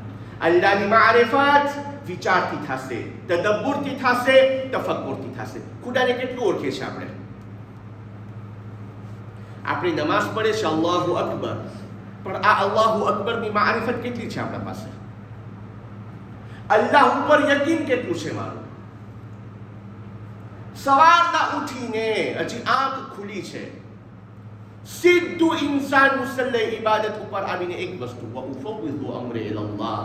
અલ્લાહની મારિફત વિચારથી થશે, તદબ્બુરથી થશે, તફક્કુરથી થશે. ખુદાને કેટલું ઓળખે છે આપણે? આપણે નમાઝ પડે છે અલ્લાહુ અકબર, પણ આ અલ્લાહુ અકબરની મારિફત કેટલી છે આપણા પાસે? અલ્લાહ ઉપર યકીન કેટલું છે મારું? સવારના ઉઠીને હજી આંખ ખુલી છે, સીધું ઇન્સાન મુસલ્લે ઇબાદત ઉપર આવીને એક વસ્તુ, વ ઉફવ્વિદુ અમરી ઇલલ્લાહ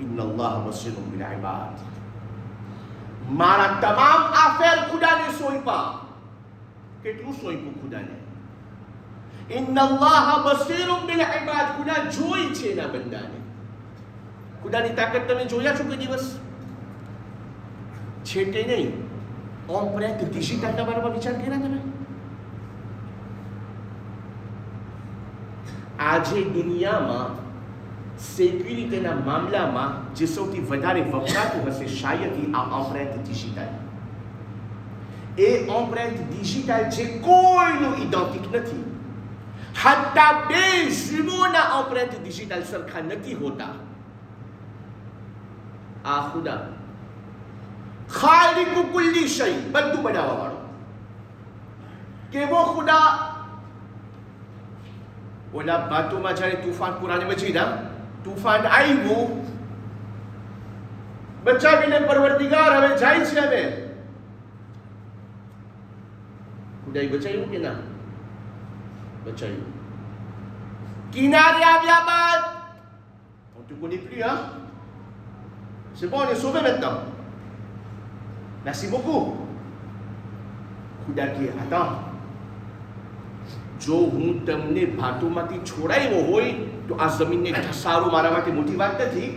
ઇન્નલ્લાહ બસીરુમ બિલ ઇબાદ. મારા તમામ આફેર ખુદાને સોંપ્યા. કેટલું સોંપ્યું ખુદાને? ઇન્નલ્લાહ બસીરુમ બિલ ઇબાદ, ખુદા જોઈ છે એના બંદાને. ખુદાની તાકાત તમે જોયા છો કોઈ દિવસ? છેટે નહીં, ઓમ્પ્રેટ ડિજિટલના બારામાં વિચાર કર્યા તમે? આજે દુનિયામાં સિક્યુરિટીના મામલામાં જે સૌથી વધારે વપરાતું હશે શાયદ આ ઓમ્પ્રેટ ડિજિટલ. એ ઓમ્પ્રેટ ડિજિટલ જે કોઈનું ઇડેન્ટિક નથી. હત્તા 2 જીવોના ઓમ્પ્રેટ ડિજિટલ સરખા નથી હોતા. આ ખુદા ખાલિકુ કુલ્લી શય, બધું બનાવવા વાળો. કેવો ખુદા? ઓલા બાતુમાં જ્યારે તુફાન કુરાન મજીદ, તૂફાન આવ્યું, બચાવીને પરવર્તિગાર હવે જાય છે. હવે ખુદાએ બચાવ્યું કે ના બચાવ્યું? કિનારે આવ્યા બાદ on te connaît plus, hein? C'est bon, on est sauvé maintenant. Merci beaucoup. ખુદા કે attends, જો હું તમને ભાટુમાંથી છોડાવ્યો હોય તો આ જમીનને ઢસારો મારા માટે મોટી વાત નથી.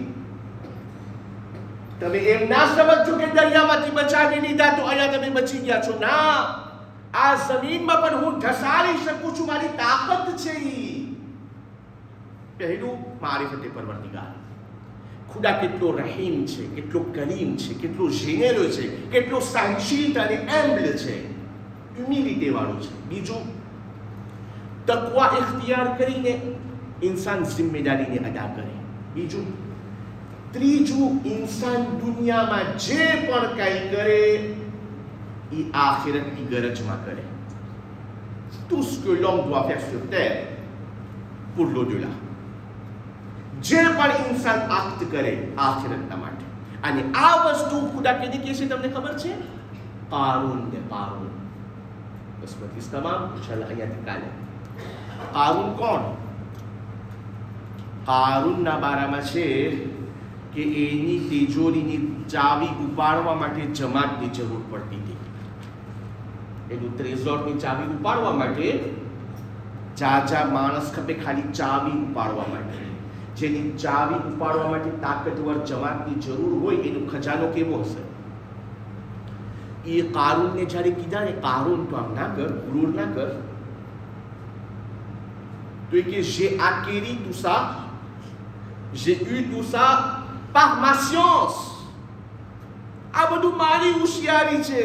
તમે એમ ના સમજો કે દરિયામાંથી બચાવી લીધા તો અહીંયા તમે બચી ગયા છો. ના, આ જમીનમાં પણ હું ઢસારી શકું છું, મારી તાકાત છે. પહેલું મારિફતે પરવર્તિગાર. ખુદા કેટલો રહીમ છે, કેટલો કરીમ છે, કેટલો જેનેરો છે, કેટલો સહનશીલ અને એમ્બલ છે, હ્યુમિલિટી વાળો છે. બીજું, તકવા ઇખ્તિયાર કરીને ઇન્સાન જિમ્મેદારીને અદા કરે. બીજું, ત્રીજું, ઇન્સાન દુનિયામાં જે પણ કંઈ કરે એ આખિરતની ગરજમાં કરે. tout ce que l'homme doit faire sur terre pour l'au-delà. જે પણ ઇન્સાન આક્ત કરે આખિરતના માટે. અને આ વસ્તુ ખુદા કેને કહે છે તમને ખબર છે? કારૂન ને કારૂન. બસ બધી તમામ ઇન્શાઅલ્લાહ અહીંયાથી કાલે. કારૂન કોણ? કારૂનના બારામાં છે કે એની તિજોરીની ચાવી ઉપાડવા માટે જમાતની જરૂર પડતી હતી. એનું ટ્રેઝોરની ચાવી ઉપાડવા માટે જાજા માણસ ખપે ખાલી ચાવી ઉપાડવા માટે. જેની ચાવી ઉપાડવા માટે તાકતવર જમાતની જરૂર હોય એનો ખજાનો કેવો હશે? એ કારૂનને જ્યારે કીધા ને કારૂન તો આમ ના કર, ગુરુર ના કર, તો એ કે j'ai acquis tout ça, j'ai eu tout ça par ma science. આ બધું મારી હોશિયારી છે,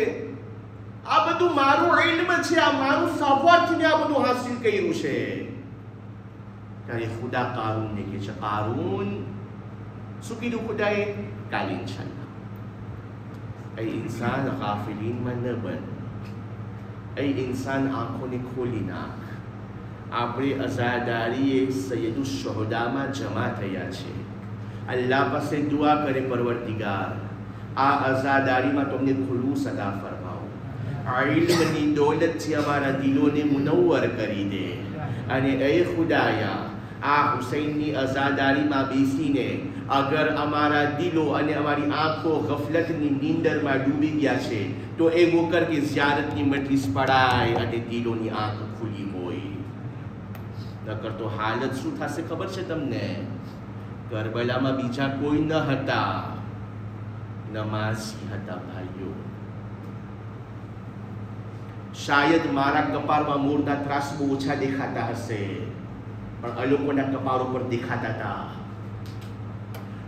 આ બધું મારું ઇલ્મ છે, આ મારું સામર્થ્ય ને આ બધું હાસિલ કર્યું છે. ત્યારે ખુદા કારૂનને કહે છે, કારૂન શું કીધું ખુદાએ? કાલે ઇન્શાઅલ્લાહ. એ ઇન્સાન ગાફિલીનમાં ન બન. એ ઇન્સાન આંખોને ખોલી નાખ. આપણે અઝાદારીએ સૈયદુલ શહોદામાં જમા થયા છે. અલ્લાહ પાસે દુઆ કરે, પરવર્તિગાર આ અઝાદારીમાં તમને ખુલૂસ અદા ફરમાવો. આ ઇલ્મની દોલતથી અમારા દિલોને મુનવ્વર કરી દે. અને એ ખુદાયા, આ હુસૈનની અઝાદારીમાં બેસીને અગર અમારા દિલો અને અમારી આંખો ગફલતની નીંદરમાં ડૂબી ગયા છે તો એવું કર કે ઝિયારતની મજલિસ પડાય અને દિલોની આંખ ખુલી હોય. નકર તો હાલત શું થશે ખબર છે તમને? કરબલામાં બીજા કોઈ ન હતા, નમાઝી હતા ભાઈઓ. શાયદ મારા કપાળમાં મોરના ત્રાસ બહુ ઓછા દેખાતા હશે, પણ આ લોકોના કપાળો પર દેખાતા હતા.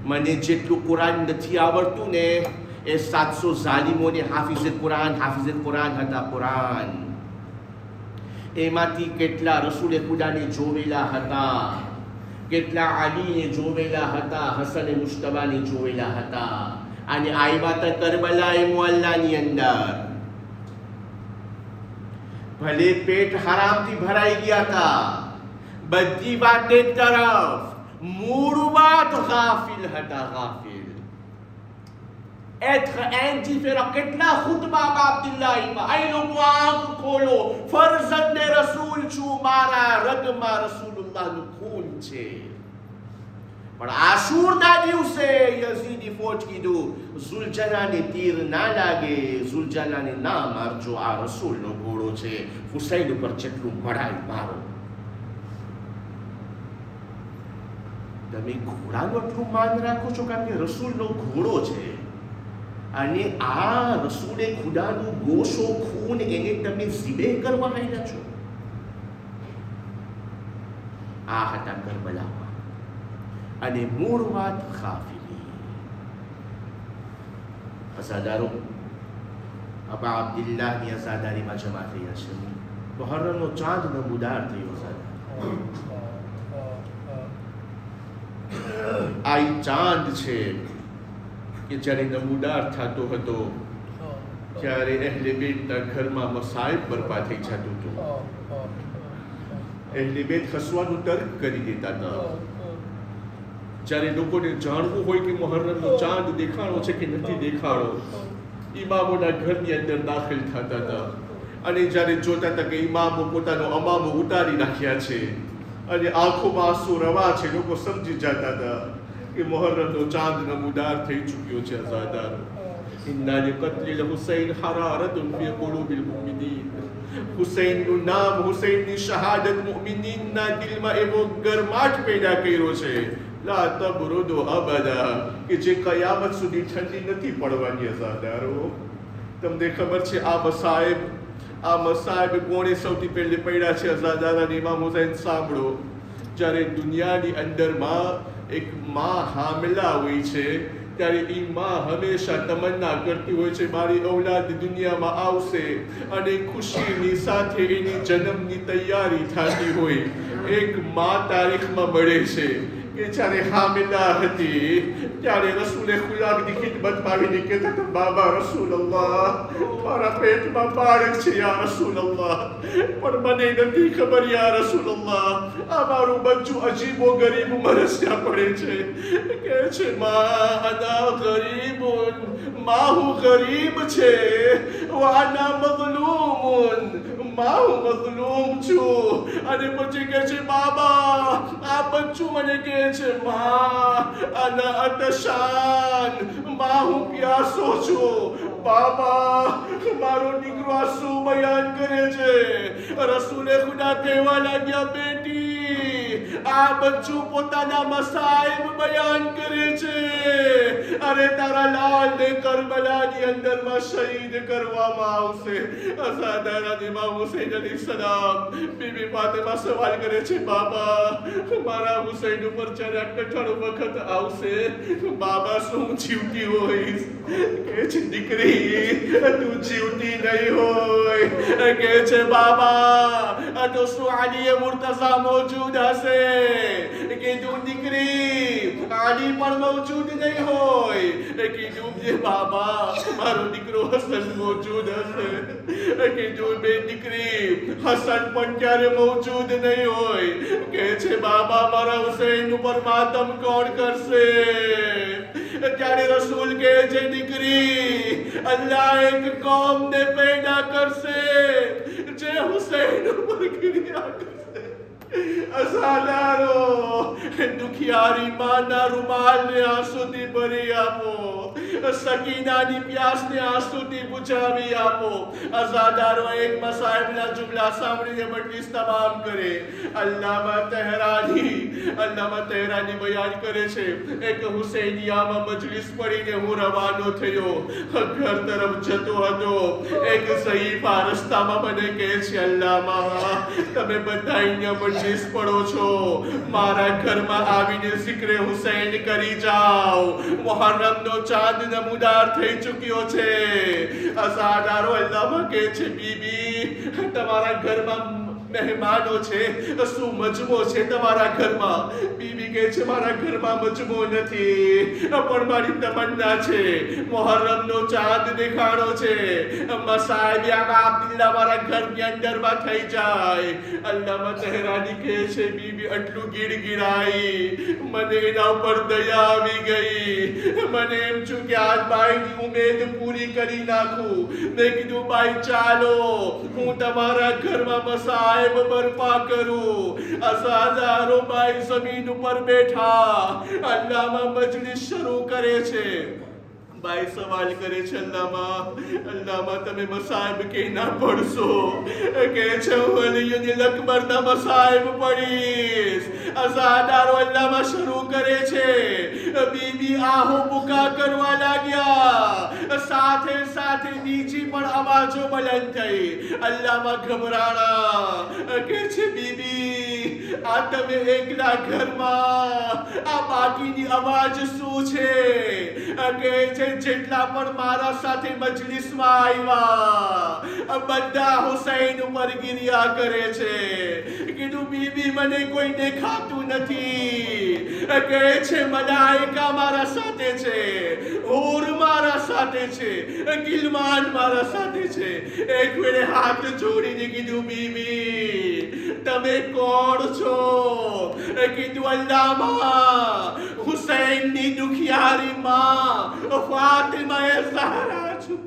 મને જેટલું કુરાન નથી આવડતું ને એ 700 ઝાલિમોને હાફિઝે કુરાન હતા. કુરાન એમાંથી કેટલા રસૂલે ખુદાને જોવેલા હતા, કેટલા અલીને જોવેલા હતા, હસન મુશ્તબાને જોવેલા હતા. અને આવ્યા હતા કરબલા એ મુઅલ્લાની અંદર. ભલે પેટ હરામથી ભરાઈ ગયા હતા, બધી વાત એક તરફ, મૂળ વાત ગાફિલ હતા. ગાફિલ être indifférent. કેટલા ખુતબા અબ્દુલ્લાહ, એ લોકો આંખ ખોલો, ફરઝંદ રસૂલ છું, મારા રગમાં રસૂલુલ્લાહનું ખૂન છે. પણ આશુરના દિવસે યઝીદી ફોજ કીધું, ઝુલજલાને તીર ના લાગે, ઝુલજલાને ના મારજો, આ રસૂલનો ઘોડો છે, હુસૈન ઉપર જેટલું ભરાય મારો. તમે ઘોડાનું એટલું માન રાખો છો કારણ કે રસૂલનો ઘોડો છે. અને આ રસૂલે ખુદાનું ગોશો ખૂન એને તમે ઝિબે કરવા આવ્યા છો. આ હતા કરબલામાં. અને મૂળ વાત ગાફિલી. અઝાદારો અબા અબ્દુલ્લાહની અઝાદારીમાં જમા થયા છે. મુહર્રમનો ચાંદ નમૂદાર થયો. આ ચાંદ છે કે જ્યારે નમૂદાર થતો હતો ત્યારે અહેલે બેતના ઘરમાં મસાઈબ બરપા થઈ જતું હતું. અહેલે બેત હસવાનું તર્ક કરી દેતા હતા. જ્યારે લોકોને જાણવું હોય કે મુહર્રમનો ચાંદ દેખાણો છે કે નથી દેખાણો, ઇમામોના ઘરની અંદર દાખલ થતા હતા અને જ્યારે જોતા હતા કે ઇમામો પોતાનો અમામો ઉતારી નાખ્યા છે અને આંખોમાં આંસુ રવા છે, લોકો સમજી જતા હતા કે મુહર્રમનો ચાંદ નમૂદાર થઈ ચૂક્યો છે. આઝાદારો, ઇન્ના લિકત્લિલ હુસૈન હરારતુન ફી કુલુબિલ મુમિનીન. હુસૈનનું નામ, હુસૈનની શહાદત મુમિનીનના દિલમાં એવો ગરમાટ પેદા કર્યો છે, લા તબરુદુ અબદા, કે જે કયામત સુધી ઠંડી નથી પડવાની. આઝાદારો, તમને ખબર છે આ મસાયબ કોણે સૌથી પહેલે પડ્યા છે? આઝાદારા ઇમામ હુસૈન. સાંભળો, જ્યારે દુનિયાની અંદરમાં એક માં હામલા હોય છે ત્યારે એ માં હંમેશા તમન્ના કરતી હોય છે મારી ઔલાદ દુનિયામાં આવશે, અને ખુશીની સાથે એની જન્મની તૈયારી થતી હોય. એક માં તારીખમાં મળે છે કે જ્યારે હામિલા હતી ત્યારે રસૂલે ખુદાની ખિદમતમાં આવીને કહેતા હતા, બાબા રસૂલલ્લાહ, મારા પેટમાં બાળક છે યા રસૂલલ્લાહ, પણ મને નથી ખબર યા રસૂલલ્લાહ, આ મારું બચ્ચું અજીબો ગરીબ મરસ્યા પડે છે. કહે છે, માં અના ગરીબુન, માં હું ગરીબ છે, વાના મઝલૂમુન, માં હું મઝલૂમ છું. અને પછી કહે છે, બાબા આ બચ્ચું મને કહે છે, માં અના અતશાન, માં હું પ્યાસો છું. બાબા મારો દીકરો આ શું બયાન કરે છે? રસૂલે ખુદા કહેવા લાગ્યા, બેટી આ બચ્ચું પોતાના મસાઈબ બયાન કરે છે. અરે તારા લાલને કરબલાની અંદરમાં શહીદ કરવામાં આવશે. અઝાદારા ઇમામ હુસૈન અલૈહિસ્સલામ, બીબી ફાતિમા સવાલ કરે છે, બાબા મારા હુસૈન ઉપર જ્યારે કઠણ વખત આવશે, બાબા શું જીવતી હોઈશ? કે છે, દીકરી તું જીવતી નહીં હોય. કે છે, બાબા તો શું આલીએ મુર્તઝા મોજૂદ હશે? કીધું, દીકરી આલી પણ મોજૂદ નહીં હોય. કીધું, બાબા મારો દીકરો હસન મોજૂદ હશે. કીધું, બે દીકરી હસન પણ ક્યારે મોજૂદ નહીં હોય. કે છે, બાબા મારા હુસૈન ઉપર માતમ કોણ કરશે? ત્યારે રસૂલ કહે છે, દીકરી અલ્લાહ એક કોમને પેદા કરશે જે હુસૈન ઉપર ક્રિયા કરશે. અઝાદારો, દુખિયારી માના રૂમાલને આંસુથી ભરી આપો, સકીનાની પ્યાસને આંસુથી બુઝાવી આપો. અઝાદારો, એક મસાઈબના જુમલા સાંભળીને મજલિસ તમામ કરે. અલ્લામા તહેરાની બયાન કરે છે, એક હુસૈનિયામાં મજલિસ પડીને હું રવાનો થયો, ઘર તરફ જતો હતો. એક ઝઈફા રસ્તામાં મને કહે છે, અલ્લામા તમે બધા અહીંયા મજલિસ પડો છો, મારા ઘરમાં આવીને zikre હુસૈન કરી જાઓ. મુહર્રમનો ચાંદ નમૂદાર થઈ ચૂક્યો છે. અઝાદારો, અલ્લામા કહે છે, બીબી તમારા ઘરમાં મહેમાનો છે, શું મજમો છે તમારા ઘરમાં? બીબી કહે છે, મારા ઘરમાં મજમો નથી, પણ મારી તમન્ના છે, મુહર્રમનો ચાંદ દેખાણો છે, મસાઈબ અબ્દુલ્લાહ મારા ઘરની અંદરમાં થઈ જાય. અલ્લામા તહેરાની કહે છે, બીબી આટલું ગીડગીડાઈ, મને એના ઉપર દયા આવી ગઈ. મને એમ છું કે આજ બાઈની ઉમેદ પૂરી કરી નાખું. મેં કીધું, બાઈ ચાલો હું તમારા ઘરમાં મસાઈબ બરપા કરું. અઝાદારો, બાઈ જમીન ઉપર બેઠા, અલ્લામા મજલિસ શરૂ કરે છે. બાઈ સવાલ કરે છે, અલ્લામા તમે મસાઈબ કેના પડશો? કે છે, હું અલીયુલ અકબરના મસાઈબ પડીશ. અઝાદારો, અલ્લામા શરૂ કરે છે. બીબી આહો બુકા કરવા લાગ્યા, સાથે સાથે બીજી પણ અવાજો બુલંદ થઈ. અલ્લામા ગભરાણા. કે છે, બીબી આ તમે એકલા ઘરમાં, આ બાકીની અવાજ શું છે? કે છે, જેટલા પણ મારા સાથે મજલિસમાં આવ્યા બધા હુસૈન ઉપર ગિરિયા કરે છે. કીધું, બીબી મને કોઈ દેખાતું નથી. કહે છે મલાઈકા મારા સાથે છે, હૂર મારા સાથે છે, ગિલમાન મારા સાથે છે. એક વેળે હાથ જોડીને કીધું બીબી તમે કોણ છો? કીધું અલ્લાહમાં હુસૈનની દુખિયારી માં ફાતિમા એ ઝહરા છું.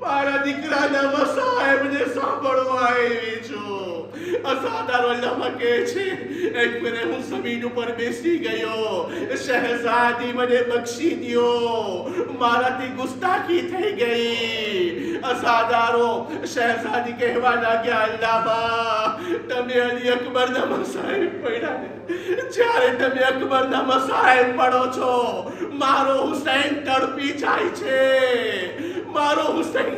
મારા દીકરાના મસાહેબને સાંભળવા આવી છું. અસાદાર અલ્લાહમાં કહે છે એક ફેરે હું જમીન ઉપર બેસી ગયો, શહેઝાદી મને બક્ષી દ્યો, મારાથી ગુસ્તાખી થઈ ગઈ. અસાદારો શહેઝાદી કહેવા લાગ્યા અલ્લાહમાં તમે અલી અકબરના મસાહેબ પડ્યા ને, જ્યારે તમે અકબરના મસાહેબ પડો છો મારો હુસૈન તડપી જાય છે, મારો હુસૈન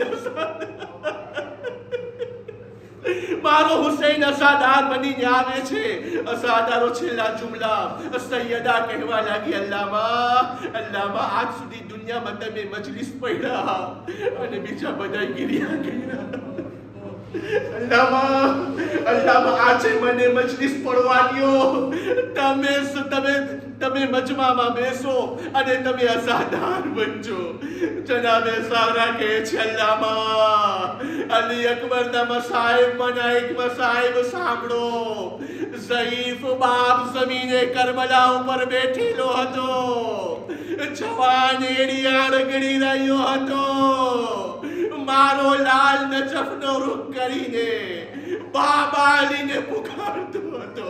મારો હુસૈન અસાદાર બનીને આવે છે. અસાદારો છેલ્લા જુમલા સૈયદા કહેવા લાગી અલ્લાહમાં આજ સુધી દુનિયામાં તમે મજલિસ પડ્યા અને બીજા બધા ગિરિયા કર્યા. અલ્લાહમાં આજે મને મજલિસ પડવા દ્યો. તમે મજમામાં બેસો અને તમે અસાદાર બનજો. જનાબે સારા કહે છે અલ્લાહમાં અલી અકબરના મસાહેબ બના એક મસાહેબ સાંભળો. ઝઈફ બાપ જમીને કરબલા ઉપર બેઠેલો હતો, જવાન એડિયાળ ગળી રહ્યો હતો. મારો લાલ નજફનો રૂખ કરીને બાબા અલીને પુકારતો હતો.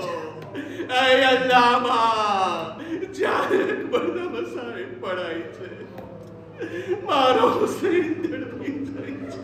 એ અલ્લાહમાં જ્યારે અકબરના મસાહેબ પડાય છે મારો હુસૈન તડપી જાય છે.